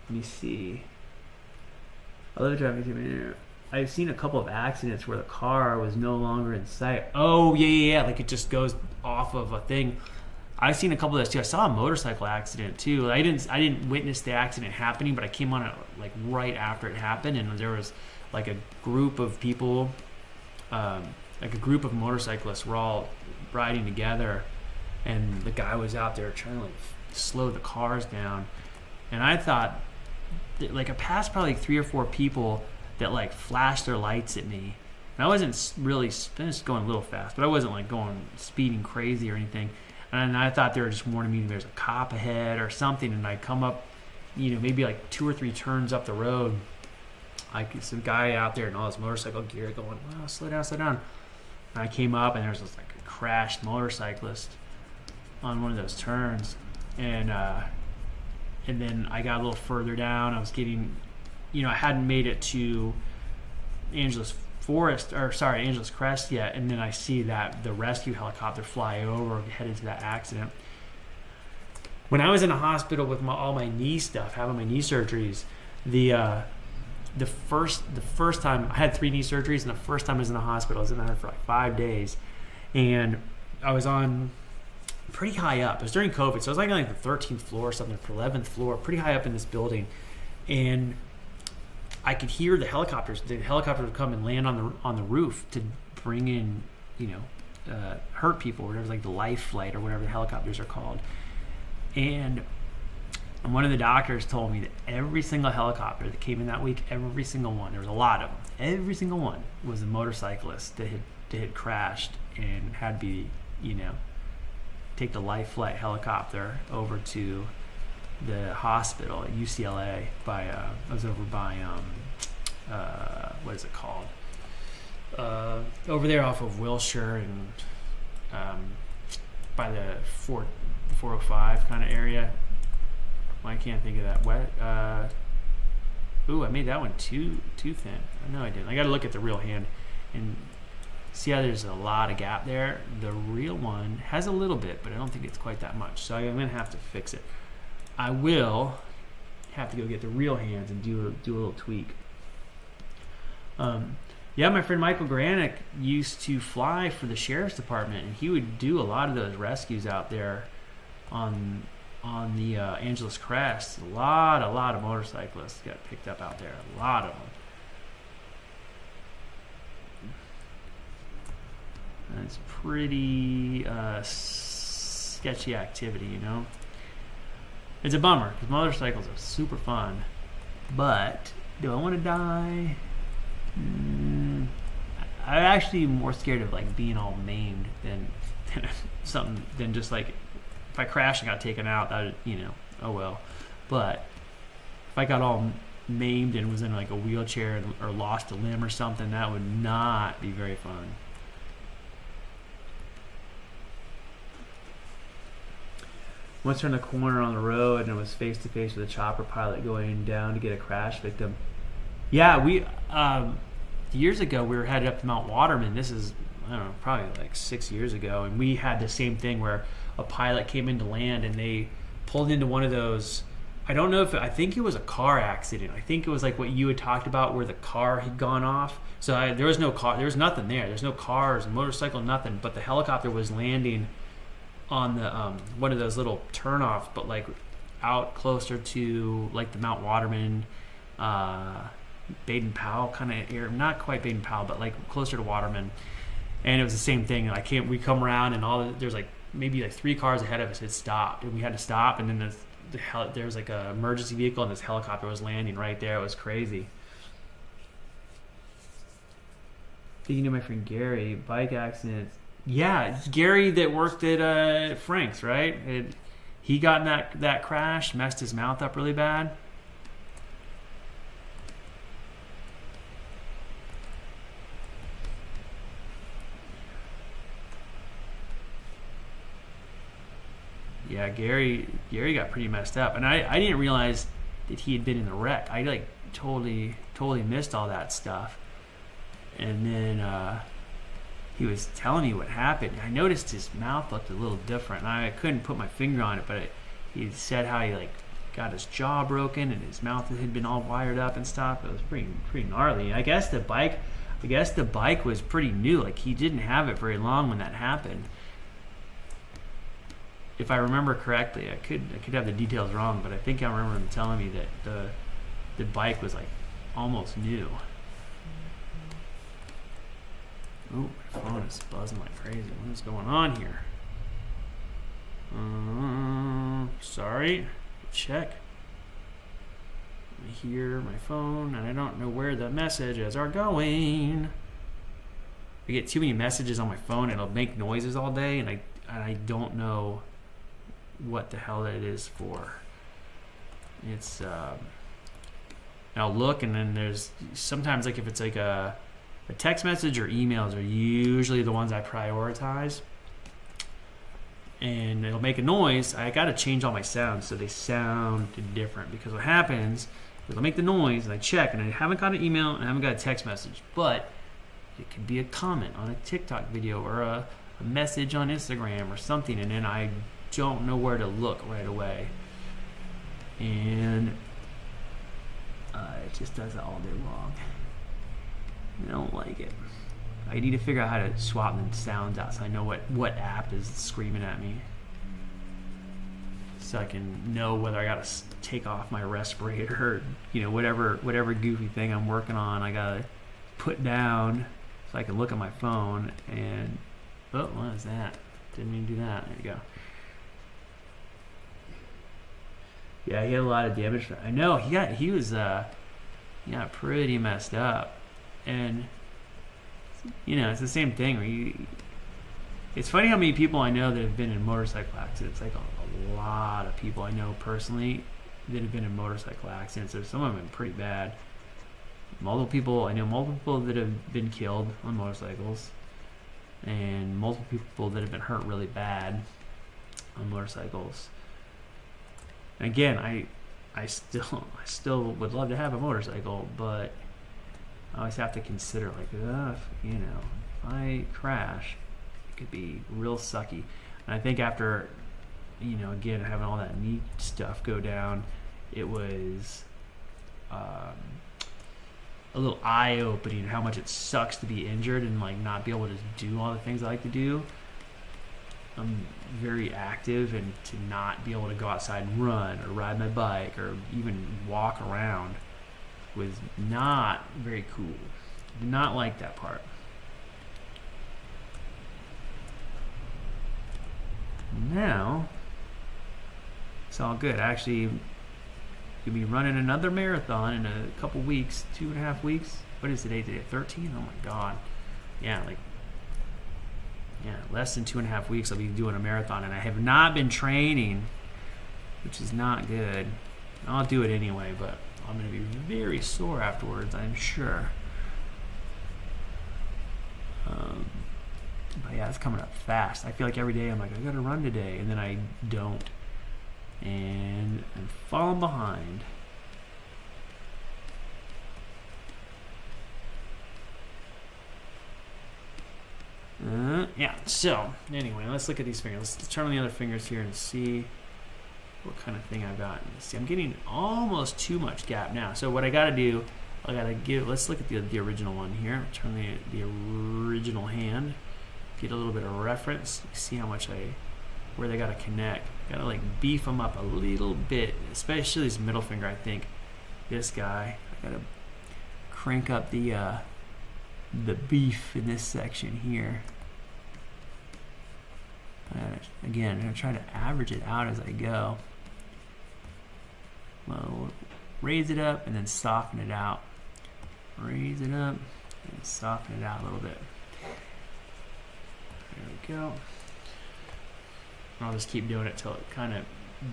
Let me see. Other driving, I've seen a couple of accidents where the car was no longer in sight. Oh yeah. Like it just goes off of a thing. I've seen a couple of those too. I saw a motorcycle accident too. I didn't witness the accident happening, but I came on it like right after it happened, and there was like a group of people, like a group of motorcyclists were all riding together, and the guy was out there trying to like slow the cars down, and I thought. Like I passed probably like 3 or 4 people that like flashed their lights at me, and I wasn't really just going a little fast, but I wasn't like going speeding crazy or anything. And I thought they were just warning me there's a cop ahead or something. And I come up, maybe like 2 or 3 turns up the road, like some guy out there in all his motorcycle gear going, "Wow, slow down, slow down." And I came up, and there was this like a crashed motorcyclist on one of those turns, and then I got a little further down. I was getting, I hadn't made it to Angeles Crest yet. And then I see that the rescue helicopter fly over, headed to that accident. When I was in the hospital with all my knee stuff, having my knee surgeries, the first time I had 3 knee surgeries, and the first time I was in the hospital, I was in there for like 5 days, and I was on pretty high up. It was during COVID, so I was like on like the 13th floor or something, or 11th floor, pretty high up in this building, and I could hear the helicopters. The helicopters would come and land on the roof to bring in, hurt people, or whatever, like the life flight or whatever the helicopters are called. And one of the doctors told me that every single helicopter that came in that week, every single one, there was a lot of them, every single one was a motorcyclist that had crashed and had to be, take the life flight helicopter over to the hospital at UCLA I was over by what is it called? Over there off of Wilshire and by the 405 kind of area. Well, I can't think of that. I made that one too thin. No, I didn't. I got to look at the real hand and see how there's a lot of gap there. The real one has a little bit, but I don't think it's quite that much. So I'm going to have to fix it. I will have to go get the real hands and do a little tweak. My friend Michael Granick used to fly for the sheriff's department, and he would do a lot of those rescues out there on the Angeles Crest. A lot of motorcyclists got picked up out there. A lot of them. And it's pretty sketchy activity, It's a bummer because motorcycles are super fun, but do I want to die? I'm actually more scared of like being all maimed than something than just like if I crash and got taken out. That oh well. But if I got all maimed and was in like a wheelchair or lost a limb or something, that would not be very fun. Once turned a corner on the road and was face to face with a chopper pilot going down to get a crash victim. Yeah, we years ago we were headed up to Mount Waterman. This is probably like 6 years ago, and we had the same thing where a pilot came in to land and they pulled into one of those. I think it was a car accident. I think it was like what you had talked about where the car had gone off. So there was no car. There was nothing there. There's no cars, motorcycle, nothing. But the helicopter was landing on the one of those little turnoffs, but like out closer to like the Mount Waterman, Baden-Powell kind of area. Not quite Baden-Powell, but like closer to Waterman. And it was the same thing. We come around and there's like maybe like 3 cars ahead of us had stopped, and we had to stop. And then there was like an emergency vehicle, and this helicopter was landing right there. It was crazy. Thinking of my friend Gary, bike accidents. Yeah, Gary that worked at Frank's, right? He got in that crash, messed his mouth up really bad. Yeah, Gary got pretty messed up, and I didn't realize that he had been in the wreck. I like totally missed all that stuff, and then he was telling me what happened. I noticed his mouth looked a little different. I couldn't put my finger on it, but he said how he like got his jaw broken and his mouth had been all wired up and stuff. It was pretty gnarly. I guess the bike was pretty new. Like he didn't have it very long when that happened. If I remember correctly, I could have the details wrong, but I think I remember him telling me that the bike was like almost new. Oh, my phone is buzzing like crazy. What is going on here? Sorry. Check. I hear my phone, and I don't know where the messages are going. I get too many messages on my phone, and it'll make noises all day, and I don't know what the hell that is for. It's I'll look, and then there's sometimes like if it's like a text message or emails are usually the ones I prioritize, and it'll make a noise. I got to change all my sounds so they sound different, because what happens is I'll make the noise and I check and I haven't got an email and I haven't got a text message, but it could be a comment on a TikTok video or a message on Instagram or something, and then I don't know where to look right away, and it just does it all day long. I don't like it. I need to figure out how to swap the sounds out so I know what app is screaming at me, so I can know whether I gotta take off my respirator or whatever goofy thing I'm working on I gotta put down so I can look at my phone and what is that? Didn't mean to do that. There you go. Yeah, he had a lot of damage. I know he was pretty messed up, and it's the same thing where it's funny how many people I know that have been in motorcycle accidents. Like a lot of people I know personally that have been in motorcycle accidents. So some of them have been pretty bad. I know multiple people that have been killed on motorcycles, and multiple people that have been hurt really bad on motorcycles. And again, I still would love to have a motorcycle, but I always have to consider, like, if I crash, it could be real sucky. And I think after, again, having all that neat stuff go down, it was a little eye-opening how much it sucks to be injured and, like, not be able to do all the things I like to do. I'm very active, and to not be able to go outside and run or ride my bike or even walk around was not very cool. Did not like that part. Now it's all good. Actually, you'll be running another marathon in a couple weeks, 2.5 weeks. What is today? Today 13? Oh my god. Less than 2.5 weeks I'll be doing a marathon, and I have not been training, which is not good. I'll do it anyway, but I'm going to be very sore afterwards, I'm sure. But yeah, it's coming up fast. I feel like every day I'm like, I got to run today, and then I don't, and I'm falling behind. So anyway, let's look at these fingers. Let's turn on the other fingers here and see what kind of thing I've got. See, I'm getting almost too much gap now. So what I got to do, let's look at the original one here. Turn the original hand, get a little bit of reference, see how much where they got to connect. Got to like beef them up a little bit, especially this middle finger. I think this guy, I got to crank up the beef in this section here. Again, I'm going to try to average it out as I go. Well, raise it up and then soften it out. Raise it up and soften it out a little bit. There we go. I'll just keep doing it till it kind of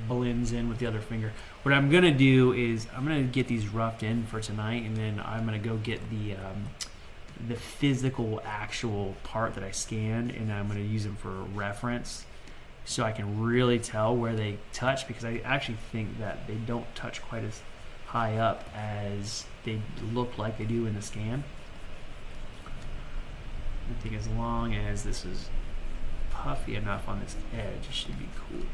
blends in with the other finger. What I'm going to do is I'm going to get these roughed in for tonight, and then I'm going to go get the physical actual part that I scanned, and I'm going to use them for reference, so I can really tell where they touch, because I actually think that they don't touch quite as high up as they look like they do in the scan. I think as long as this is puffy enough on this edge, it should be cool.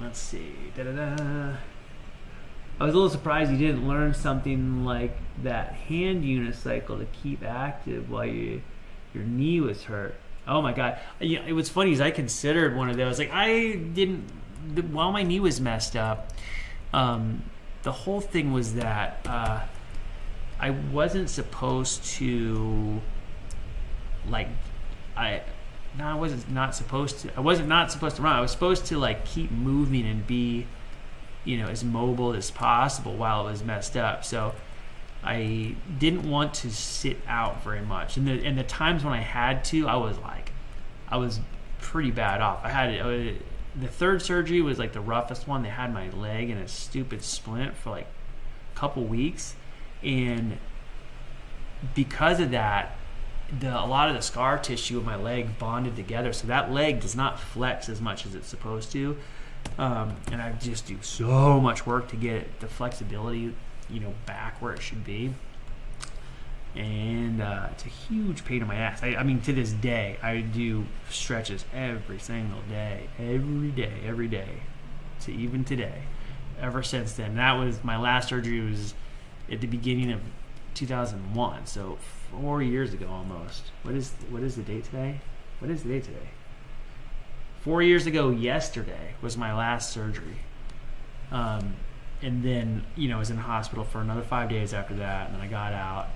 Let's see. Da-da-da. I was a little surprised you didn't learn something like that hand unicycle to keep active while your knee was hurt. Oh my God. It was funny, is I considered one of those. Like, while my knee was messed up, the whole thing was that I wasn't supposed to, I wasn't not supposed to run. I was supposed to like keep moving and be, as mobile as possible while it was messed up. So I didn't want to sit out very much. And the times when I had to, I was pretty bad off. The third surgery was like the roughest one. They had my leg in a stupid splint for like a couple weeks. And because of that, a lot of the scar tissue of my leg bonded together. So that leg does not flex as much as it's supposed to. And I just do so much work to get the flexibility, back where it should be. And it's a huge pain in my ass. I mean, to this day, I do stretches every single day, every day, to even today, ever since then. That was my last surgery was at the beginning of 2001, so 4 years ago almost. What is the date today? 4 years ago yesterday was my last surgery. And then, I was in the hospital for another 5 days after that, and then I got out,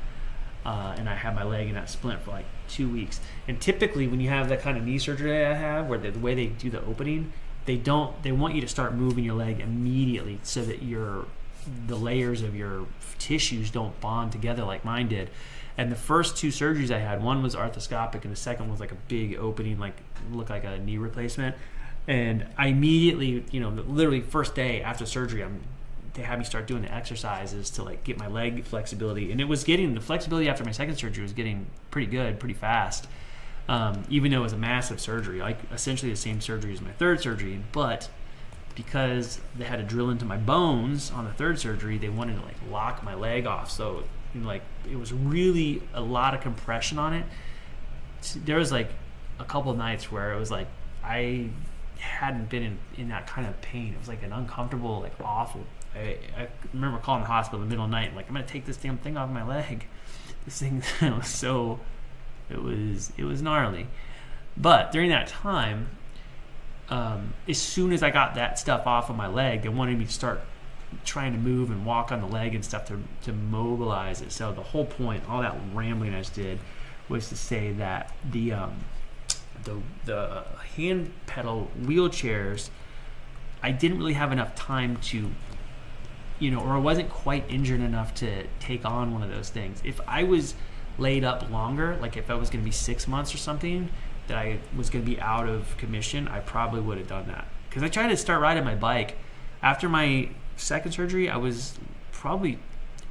and I had my leg in that splint for like 2 weeks. And typically when you have that kind of knee surgery I have, where the way they do the opening, they want you to start moving your leg immediately so that the layers of your tissues don't bond together like mine did. And the first two surgeries I had, one was arthroscopic and the second was like a big opening, like looked like a knee replacement. And I immediately, literally first day after surgery, they had me start doing the exercises to like get my leg flexibility. And the flexibility after my second surgery was getting pretty good, pretty fast. Even though it was a massive surgery, like essentially the same surgery as my third surgery, but because they had to drill into my bones on the third surgery, they wanted to like lock my leg off. So it was really a lot of compression on it. There was like a couple of nights where it was like I hadn't been in that kind of pain. It was like an uncomfortable, like awful. I remember calling the hospital in the middle of the night, like, I'm gonna take this damn thing off my leg. This thing was so, it was gnarly. But during that time, as soon as I got that stuff off of my leg, they wanted me to start trying to move and walk on the leg and stuff to mobilize it. So the whole point, all that rambling I just did, was to say that the hand pedal wheelchairs, I didn't really have enough time to, or I wasn't quite injured enough to take on one of those things. If I was laid up longer, like if I was going to be 6 months or something, that I was going to be out of commission, I probably would have done that. Because I tried to start riding my bike. After my second surgery, I was probably,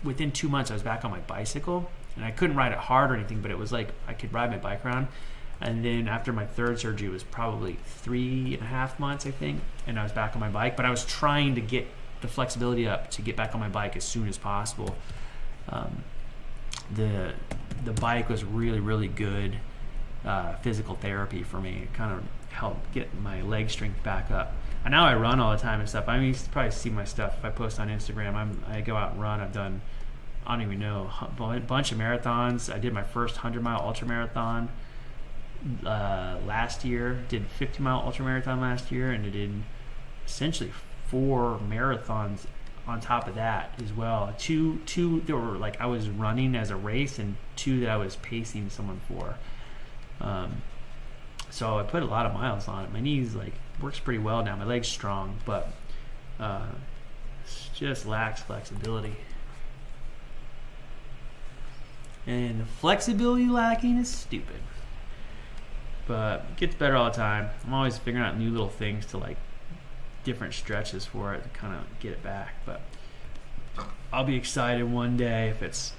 within 2 months, I was back on my bicycle. And I couldn't ride it hard or anything, but it was like I could ride my bike around. And then after my third surgery, it was probably 3.5 months, I think, and I was back on my bike. But I was trying to get the flexibility up to get back on my bike as soon as possible. The bike was really, really good physical therapy for me. It kind of helped get my leg strength back up. And now I run all the time and stuff. I mean, you probably see my stuff if I post on Instagram. I go out and run. I've done, I don't even know, a bunch of marathons. I did my first 100-mile ultra marathon last year. Did 50-mile ultra marathon last year, and I did essentially 4 marathons on top of that as well. Two that were like I was running as a race, and 2 that I was pacing someone for. So I put a lot of miles on it. My knees works pretty well now. My leg's strong, but just lacks flexibility. And the flexibility lacking is stupid. But it gets better all the time. I'm always figuring out new little things to different stretches for it to kind of get it back. But I'll be excited one day if it's,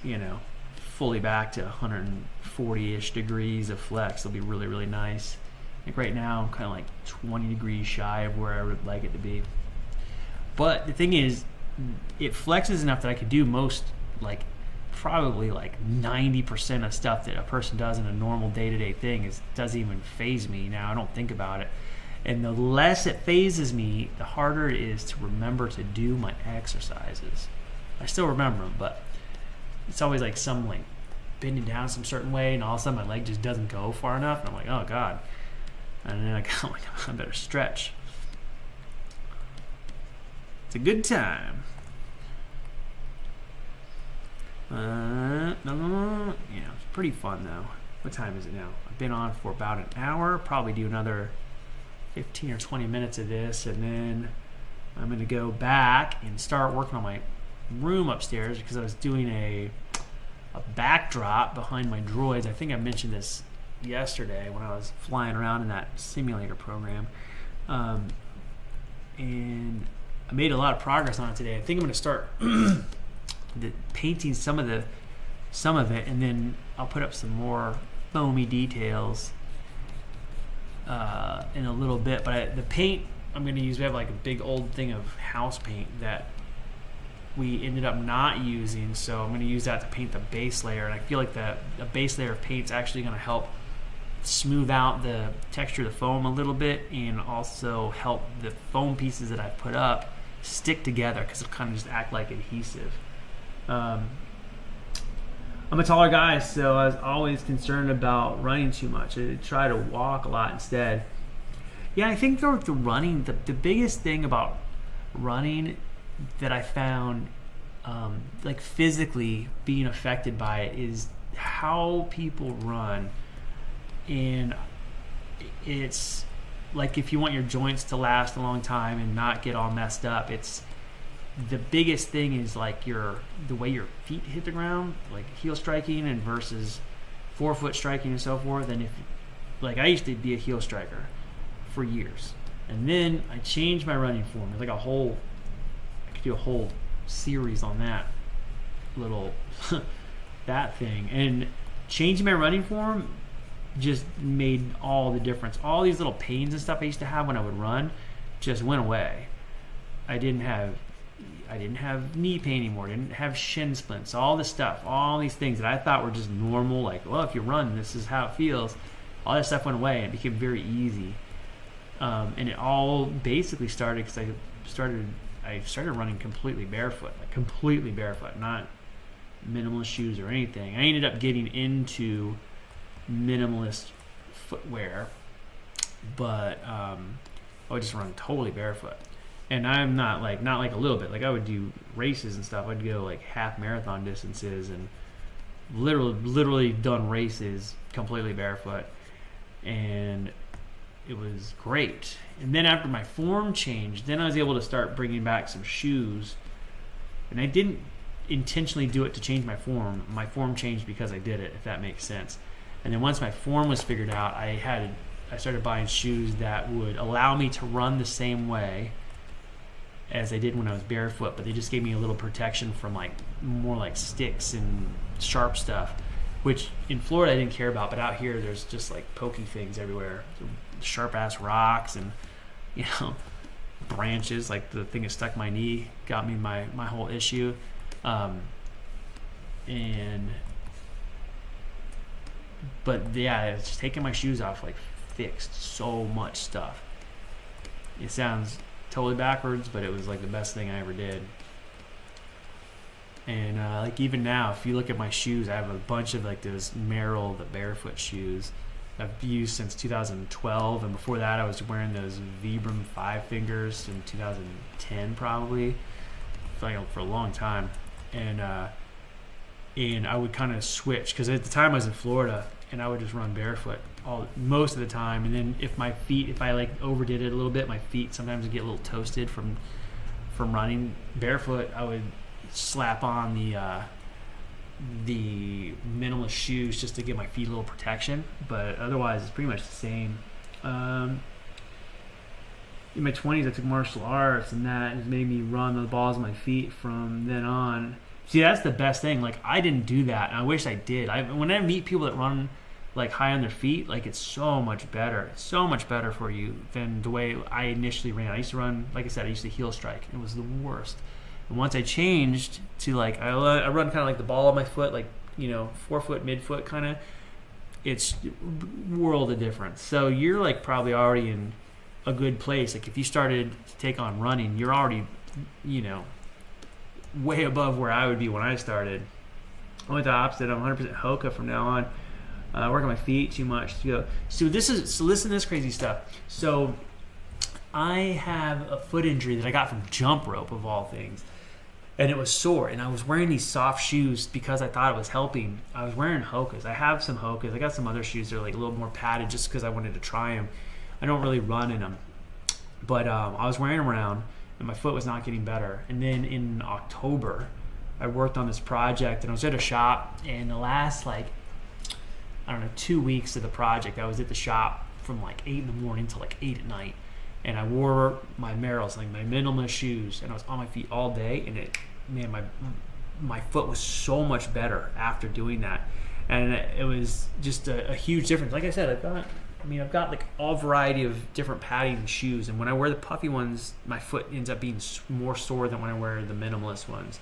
fully back to 140-ish degrees of flex. It'll be really, really nice. Like right now, I'm kind of like 20 degrees shy of where I would like it to be. But the thing is, it flexes enough that I could do most, like probably like 90% of stuff that a person does in a normal day-to-day thing doesn't even faze me now. I don't think about it. And the less it phases me, the harder it is to remember to do my exercises. I still remember them, but it's always like some like bending down some certain way, and all of a sudden my leg just doesn't go far enough, and I'm like, oh God. And then I'm like, I better stretch. It's a good time. Yeah, it's pretty fun though. What time is it now? I've been on for about an hour. Probably do another 15 or 20 minutes of this, and then I'm going to go back and start working on my room upstairs because I was doing a backdrop behind my droids. I think I mentioned this yesterday when I was flying around in that simulator program, and I made a lot of progress on it today. I think I'm going to start painting some of it, and then I'll put up some more foamy details in a little bit. But the paint I'm going to use, we have like a big old thing of house paint that we ended up not using, so I'm going to use that to paint the base layer, and I feel like the base layer of paint is actually going to help smooth out the texture of the foam a little bit, and also help the foam pieces that I put up stick together because it'll kind of just act like adhesive. I'm a taller guy, so I was always concerned about running too much. I try to walk a lot instead. Yeah, I think the running, the biggest thing about running that I found like physically being affected by it is how people run. And it's like, if you want your joints to last a long time and not get all messed up, it's the biggest thing is like the way your feet hit the ground, like heel striking and versus forefoot striking and so forth. And if, like, I used to be a heel striker for years, and then I changed my running form. It's like I could do a whole series on that little that thing. And changing my running form just made all the difference. All these little pains and stuff I used to have when I would run just went away. I didn't have knee pain anymore. I didn't have shin splints. All this stuff, all these things that I thought were just normal, like, well, if you run, this is how it feels. All that stuff went away, and it became very easy. And it all basically started because I started running completely barefoot, not minimalist shoes or anything. I ended up getting into minimalist footwear, but I would just run totally barefoot. And I'm not like a little bit. Like, I would do races and stuff. I'd go like half marathon distances and literally done races completely barefoot, and it was great. And then after my form changed, then I was able to start bringing back some shoes. And I didn't intentionally do it to change my form. My form changed because I did it, if that makes sense. And then once my form was figured out, I started buying shoes that would allow me to run the same way as I did when I was barefoot, but they just gave me a little protection from like more like sticks and sharp stuff, which in Florida I didn't care about, but out here there's just like pokey things everywhere, sharp ass rocks and, you know, branches. Like the thing that stuck my knee got me my whole issue. But yeah, it's just taking my shoes off like fixed so much stuff. It sounds totally backwards, but it was like the best thing I ever did. And like even now, if you look at my shoes, I have a bunch of like those Merrell, the barefoot shoes I've used since 2012, and before that I was wearing those Vibram 5 fingers in 2010 probably, for a long time. And I would kind of switch because at the time I was in Florida, and I would just run barefoot most of the time. And then if I like overdid it a little bit, my feet sometimes would get a little toasted from running barefoot. I would slap on the minimalist shoes just to give my feet a little protection, but otherwise it's pretty much the same. In my 20s I took martial arts, and that has made me run the balls of my feet from then on. See, that's the best thing. Like, I didn't do that, and I wish I did. When I meet people that run like high on their feet, like it's so much better. It's so much better for you than the way I initially ran. I used to run, like I said, I used to heel strike. It was the worst. And once I changed to like, I run kind of like the ball of my foot, like, you know, forefoot, midfoot kind of, it's world of difference. So you're like probably already in a good place. Like if you started to take on running, you're already, you know, way above where I would be when I started. I went the opposite. I'm 100% Hoka from now on. Work on my feet too much to go. So listen to this crazy stuff. So I have a foot injury that I got from jump rope of all things, and it was sore. And I was wearing these soft shoes because I thought it was helping. I was wearing Hokas. I have some Hokas. I got some other shoes that are like a little more padded just because I wanted to try them. I don't really run in them, but I was wearing them around, and my foot was not getting better. And then in October, I worked on this project, and I was at a shop, and the last 2 weeks of the project, I was at the shop from like 8 in the morning till like 8 at night, and I wore my Merrells, like my minimalist shoes, and I was on my feet all day, and my foot was so much better after doing that, and it was just a huge difference. Like I said, I've got like all variety of different padding and shoes, and when I wear the puffy ones, my foot ends up being more sore than when I wear the minimalist ones.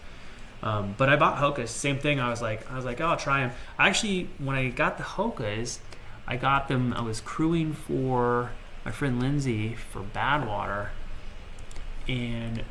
But I bought Hokas. Same thing. I was like, oh, I'll try them. Actually, when I got the Hokas, I got them. I was crewing for my friend Lindsay for Badwater, and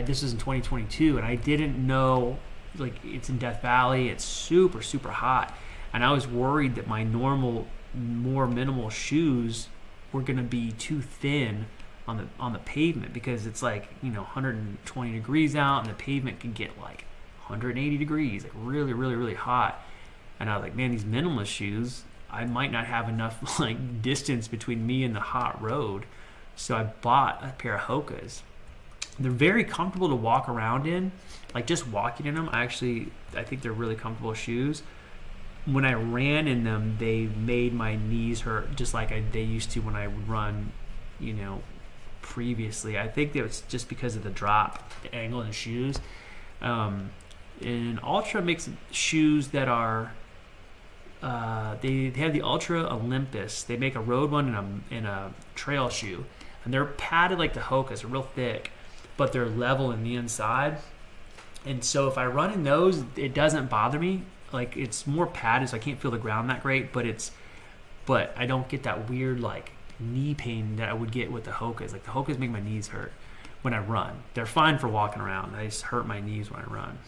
this was in 2022, and I didn't know, like, it's in Death Valley. It's super, super hot, and I was worried that my normal, more minimal shoes were gonna be too thin on the pavement, because it's like, you know, 120 degrees out, and the pavement can get like 180 degrees, like really, really, really hot. And I was like, man, these minimalist shoes, I might not have enough like distance between me and the hot road. So I bought a pair of Hokas. They're very comfortable to walk around in. Like just walking in them, I think they're really comfortable shoes. When I ran in them, they made my knees hurt just like they used to when I would run, you know, previously. I think that was just because of the drop, the angle in the shoes. And Ultra makes shoes that are they have the Ultra Olympus. They make a road one and a trail shoe, and they're padded like the Hokas. They're real thick, but they're level in the inside. And so if I run in those, it doesn't bother me. Like it's more padded, so I can't feel the ground that great. But I don't get that weird like knee pain that I would get with the Hokas. Like the Hokas make my knees hurt when I run. They're fine for walking around. I just hurt my knees when I run.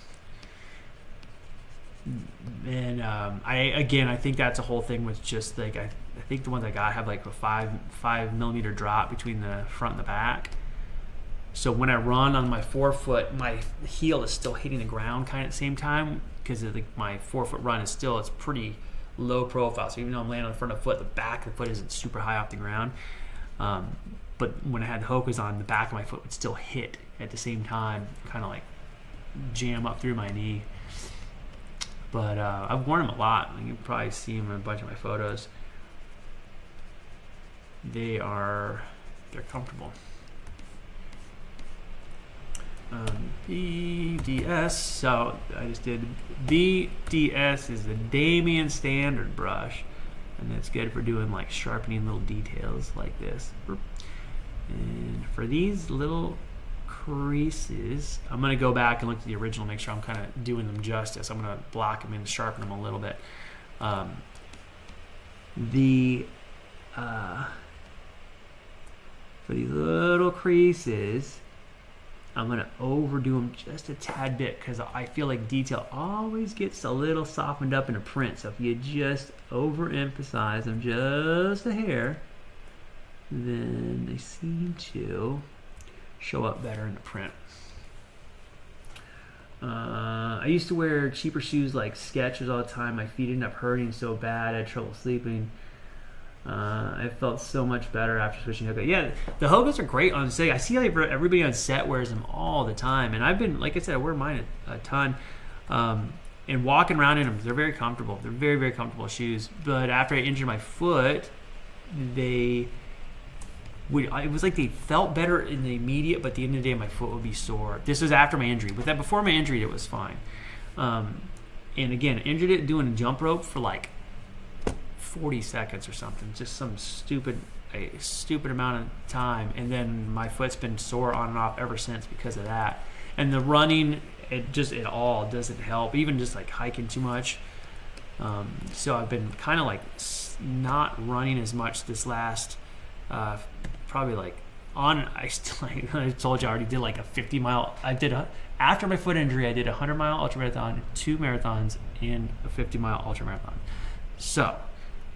And I think that's a whole thing with just like I think the ones I got have like a 5 millimeter drop between the front and the back. So when I run on my forefoot, my heel is still hitting the ground kind of at the same time, because my forefoot run is still, it's pretty low profile. So even though I'm laying on the front of the foot, the back of the foot isn't super high off the ground. But when I had the Hokas on, the back of my foot would still hit at the same time, kind of like jam up through my knee. But I've worn them a lot. You can probably see them in a bunch of my photos. They're comfortable. BDS. So I just did BDS is the Damien Standard brush, and it's good for doing like sharpening little details like this. And for these little creases, I'm going to go back and look at the original, make sure I'm kind of doing them justice. I'm going to block them and sharpen them a little bit. For these little creases, I'm going to overdo them just a tad bit, because I feel like detail always gets a little softened up in a print. So if you just overemphasize them just a hair, then they seem to show up better in the print. I used to wear cheaper shoes like Skechers all the time. My feet ended up hurting so bad, I had trouble sleeping. I felt so much better after switching Hoka. Yeah, the Hokas are great on set. I see everybody on set wears them all the time, and I've been, like I said, I wear mine a ton. And walking around in them, they're very comfortable. They're very, very comfortable shoes. But after I injured my foot, it was like they felt better in the immediate, but at the end of the day, my foot would be sore. This was after my injury. But before my injury, it was fine. And again, injured it doing a jump rope for like 40 seconds or something, just some stupid amount of time, and then my foot's been sore on and off ever since because of that. And the running, it all doesn't help, even just like hiking too much. So I've been kind of like not running as much this last probably like I told you I already did like a 50-mile. After my foot injury, I did a 100-mile ultramarathon, 2 marathons, and a 50-mile ultramarathon. So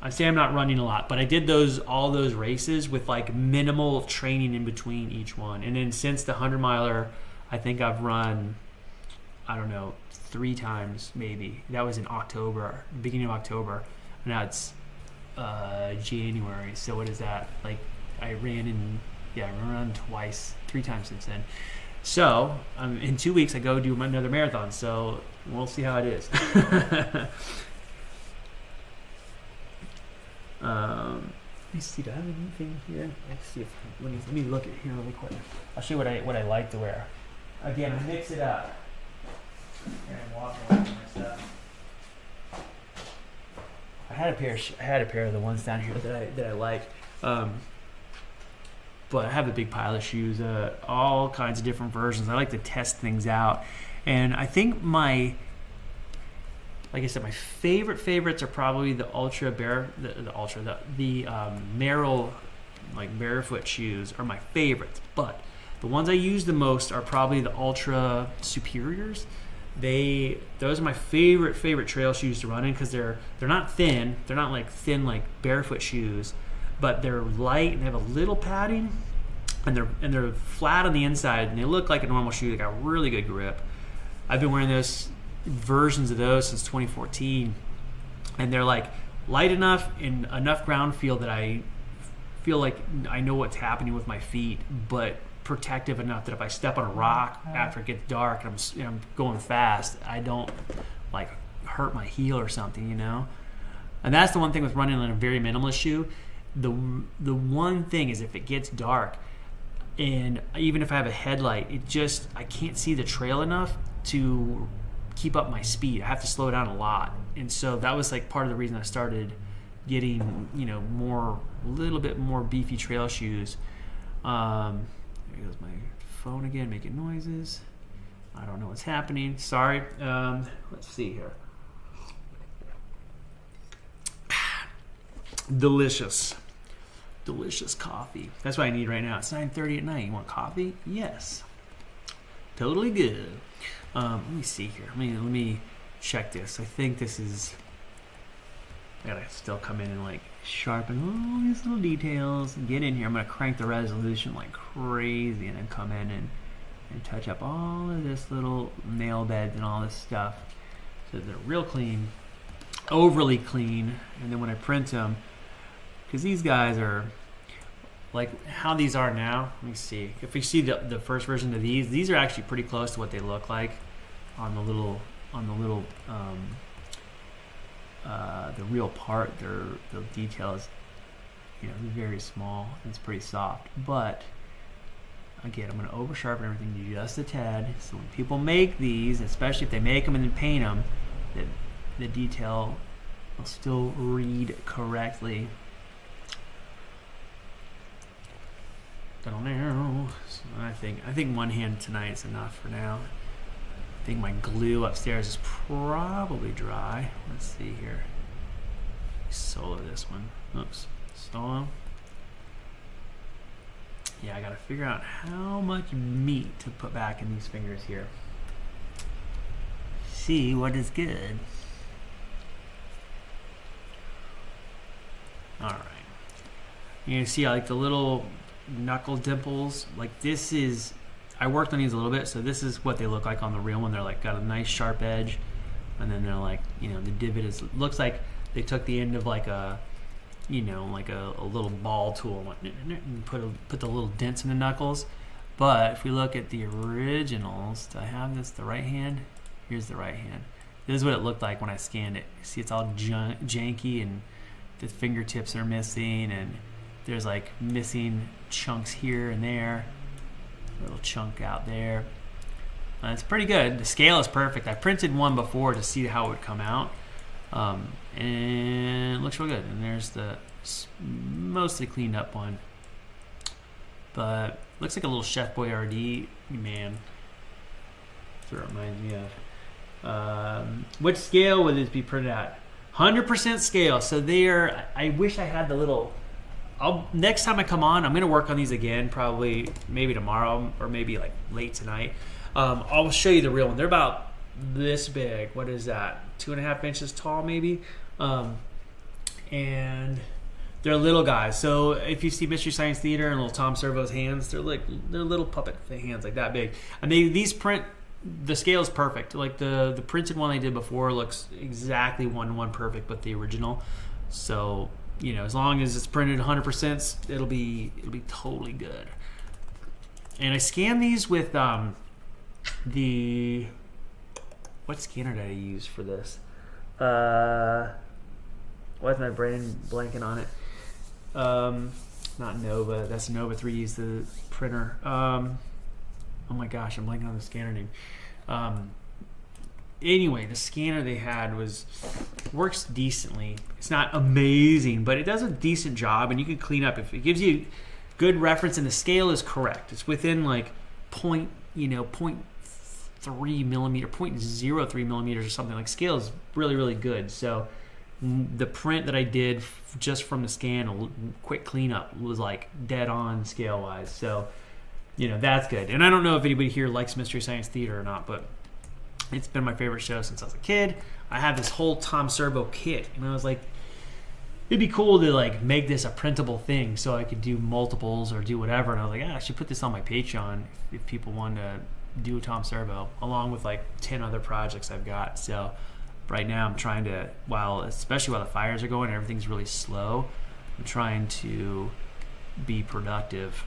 I say I'm not running a lot, but I did all those races with like minimal training in between each one. And then since the 100-miler, I think I've run, I don't know, 3 times maybe. That was in October, beginning of October. Now it's January. So what is that? Like I ran 3 times since then. So in 2 weeks I go do another marathon. So we'll see how it is. Let me see. Do I have anything here? Let's see. Let me look at here really quick. I'll show you what I like to wear. Again, I mix it up. Here, I'm walking away from my stuff. I had a pair of the ones down here that I like. But I have a big pile of shoes, all kinds of different versions. I like to test things out, and I think like I said, my favorites are probably the Merrell like barefoot shoes are my favorites. But the ones I use the most are probably the Ultra Superiors. Those are my favorite trail shoes to run in because they're not thin. They're not like thin like barefoot shoes, but they're light and they have a little padding, and they're flat on the inside, and they look like a normal shoe. They got really good grip. I've been wearing those versions of those since 2014, and they're like light enough and enough ground feel that I feel like I know what's happening with my feet, but protective enough that if I step on a rock after it gets dark and I'm going fast, I don't like hurt my heel or something, you know. And that's the one thing with running on a very minimalist shoe. The one thing is if it gets dark, and even if I have a headlight, I can't see the trail enough to keep up my speed. I have to slow down a lot. And so that was like part of the reason I started getting, a little bit more beefy trail shoes. There goes my phone again, making noises. I don't know what's happening. Sorry. Let's see here. Delicious coffee. That's what I need right now. It's 9:30 at night. You want coffee? Yes. Totally good. Let me see here. Let me check this. I think this is. I gotta still come in and like sharpen all these little details and get in here. I'm gonna crank the resolution like crazy and then come in and touch up all of this little nail beds and all this stuff so they're real clean, overly clean. And then when I print them, because these guys are like how these are now. Let me see. If we see the first version of these are actually pretty close to what they look like on the little the real part. The detail is very small and it's pretty soft. But again, I'm going to over sharpen everything just a tad. So when people make these, especially if they make them and then paint them, that the detail will still read correctly. So I think one hand tonight is enough for now. I think my glue upstairs is probably dry. Let's see here. Solo this one. Oops. Solo. Yeah, I gotta figure out how much meat to put back in these fingers here. See what is good. Alright. You can see I like the little knuckle dimples. Like this is, I worked on these a little bit, so this is what they look like on the real one. They're like got a nice sharp edge, and then they're like, the divot looks like they took the end of like a like a little ball tool and put the little dents in the knuckles. But if we look at the originals, do I have this the right hand? Here's the right hand. This is what it looked like when I scanned it. See, it's all janky and the fingertips are missing, and there's like missing chunks here and there. A little chunk out there. It's pretty good. The scale is perfect. I printed one before to see how it would come out. and it looks real good. And there's the mostly cleaned up one, but looks like a little Chef Boyardee man. That's what it reminds me of. What scale would this be printed at? 100% scale. So there, I wish I had the little. Next time I come on, I'm gonna work on these again, probably maybe tomorrow or maybe like late tonight. I'll show you the real one. They're about this big. What is that? 2.5 inches tall, maybe. And they're little guys. So if you see Mystery Science Theater and little Tom Servo's hands, they're little puppet hands, like that big. And these print. The scale is perfect. Like the printed one I did before looks exactly 1-to-1 perfect, but the original. So as long as it's printed 100%, it'll be totally good. And I scanned these with what scanner did I use for this? Why is my brain blanking on it? Not Nova. That's Nova 3D's the printer. Oh my gosh, I'm blanking on the scanner name. Anyway, the scanner they had works decently. It's not amazing, but it does a decent job, and you can clean up. If it gives you good reference and the scale is correct, it's within like 0.3 millimeter, 0.03 millimeters or something. Like scale is really, really good. So the print that I did just from the scan, a quick cleanup, was like dead on scale wise. So that's good. And I don't know if anybody here likes Mystery Science Theater or not, but it's been my favorite show since I was a kid. I had this whole Tom Servo kit, and I was like, it'd be cool to like make this a printable thing so I could do multiples or do whatever. And I was like, I should put this on my Patreon if people want to do Tom Servo, along with like 10 other projects I've got. So right now I'm trying to, especially while the fires are going and everything's really slow, I'm trying to be productive,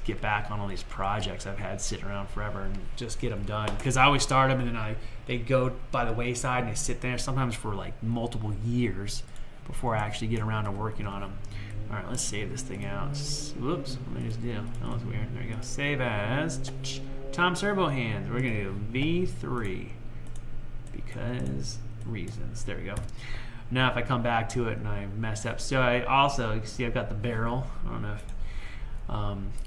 get back on all these projects I've had sitting around forever and just get them done, because I always start them and then they go by the wayside and they sit there sometimes for like multiple years before I actually get around to working on them. All right, let's save this thing out. Whoops, what did I just do? That was weird. There you go. Save as Tom Servo hands. We're gonna do V3 because reasons. There we go. Now if I come back to it and I mess up, so I also, you can see I've got the barrel, I don't know if,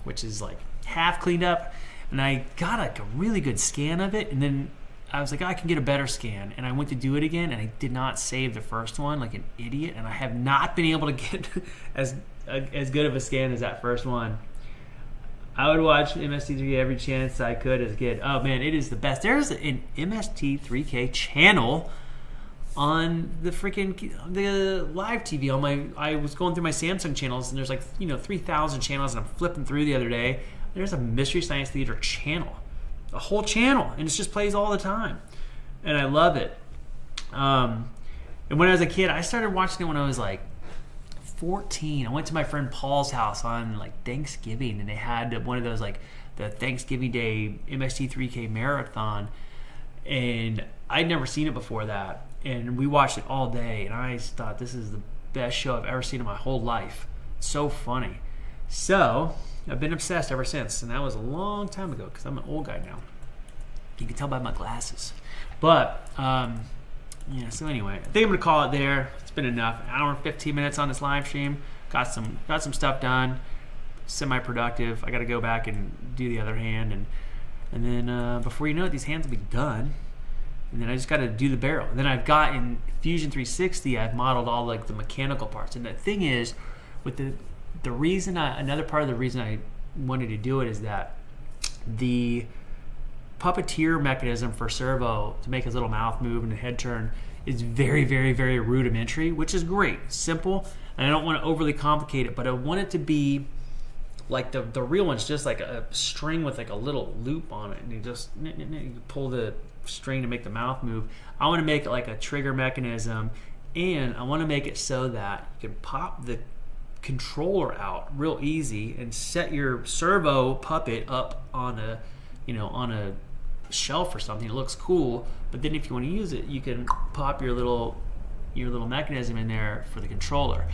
which is like half cleaned up, and I got like a really good scan of it, and then I was like, I can get a better scan, and I went to do it again, and I did not save the first one like an idiot, and I have not been able to get as good of a scan as that first one. I would watch MST3K every chance I could as a kid. Oh man, it is the best. There's an MST3K channel on the live TV on my. I was going through my Samsung channels, and there's like 3,000 channels, and I'm flipping through the other day. There's a Mystery Science Theater channel, a whole channel, and it just plays all the time, and I love it. And when I was a kid, I started watching it when I was like 14. I went to my friend Paul's house on like Thanksgiving, and they had one of those like the Thanksgiving Day MST3K marathon, and I'd never seen it before that. And we watched it all day, and I thought this is the best show I've ever seen in my whole life. It's so funny. So I've been obsessed ever since, and that was a long time ago because I'm an old guy now. You can tell by my glasses. But so anyway, I think I'm gonna call it there. It's been enough. An hour and 15 minutes on this live stream. Got some stuff done. Semi-productive. I got to go back and do the other hand, and then before you know it, these hands will be done. And then I just got to do the barrel. And then I've got in Fusion 360, I've modeled all like the mechanical parts. And the thing is, with the reason another part of the reason I wanted to do it is that the puppeteer mechanism for Servo to make his little mouth move and the head turn is very, very, very rudimentary, which is great, simple. And I don't want to overly complicate it, but I want it to be like the real one's just like a string with like a little loop on it, and you pull the string to make the mouth move. I want to make it like a trigger mechanism, and I want to make it so that you can pop the controller out real easy and set your servo puppet up on a shelf or something. It looks cool, but then if you want to use it, you can pop your little mechanism in there for the controller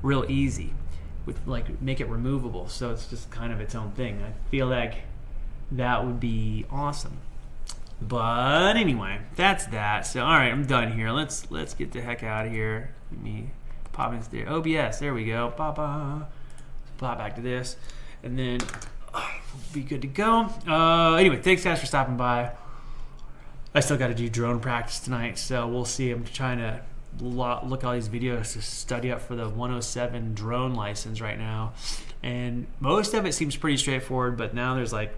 real easy, with like make it removable, so it's just kind of its own thing. I feel like that would be awesome. But anyway, that's that. So all right, I'm done here. Let's get the heck out of here. Let me pop into there. OBS, there we go. Pop back to this, and then we'll be good to go. Anyway, thanks guys for stopping by. I still got to do drone practice tonight, so we'll see. I'm trying to look at all these videos to study up for the 107 drone license right now, and most of it seems pretty straightforward. But now there's like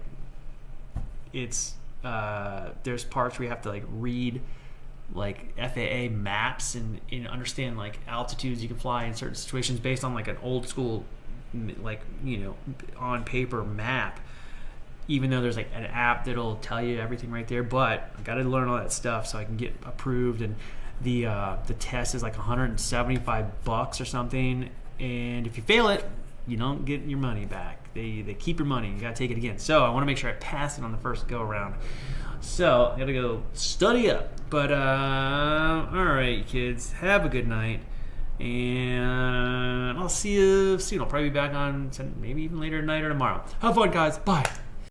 there's parts where you have to like read like FAA maps and understand like altitudes you can fly in certain situations based on like an old school like on paper map, even though there's like an app that'll tell you everything right there. But I got to learn all that stuff so I can get approved, and the test is like $175 or something, and if you fail it you don't get your money back. They keep your money. You gotta take it again. So I want to make sure I pass it on the first go around. So I gotta go study up. But all right, kids, have a good night, and I'll see you soon. I'll probably be back on maybe even later tonight or tomorrow. Have fun, guys. Bye.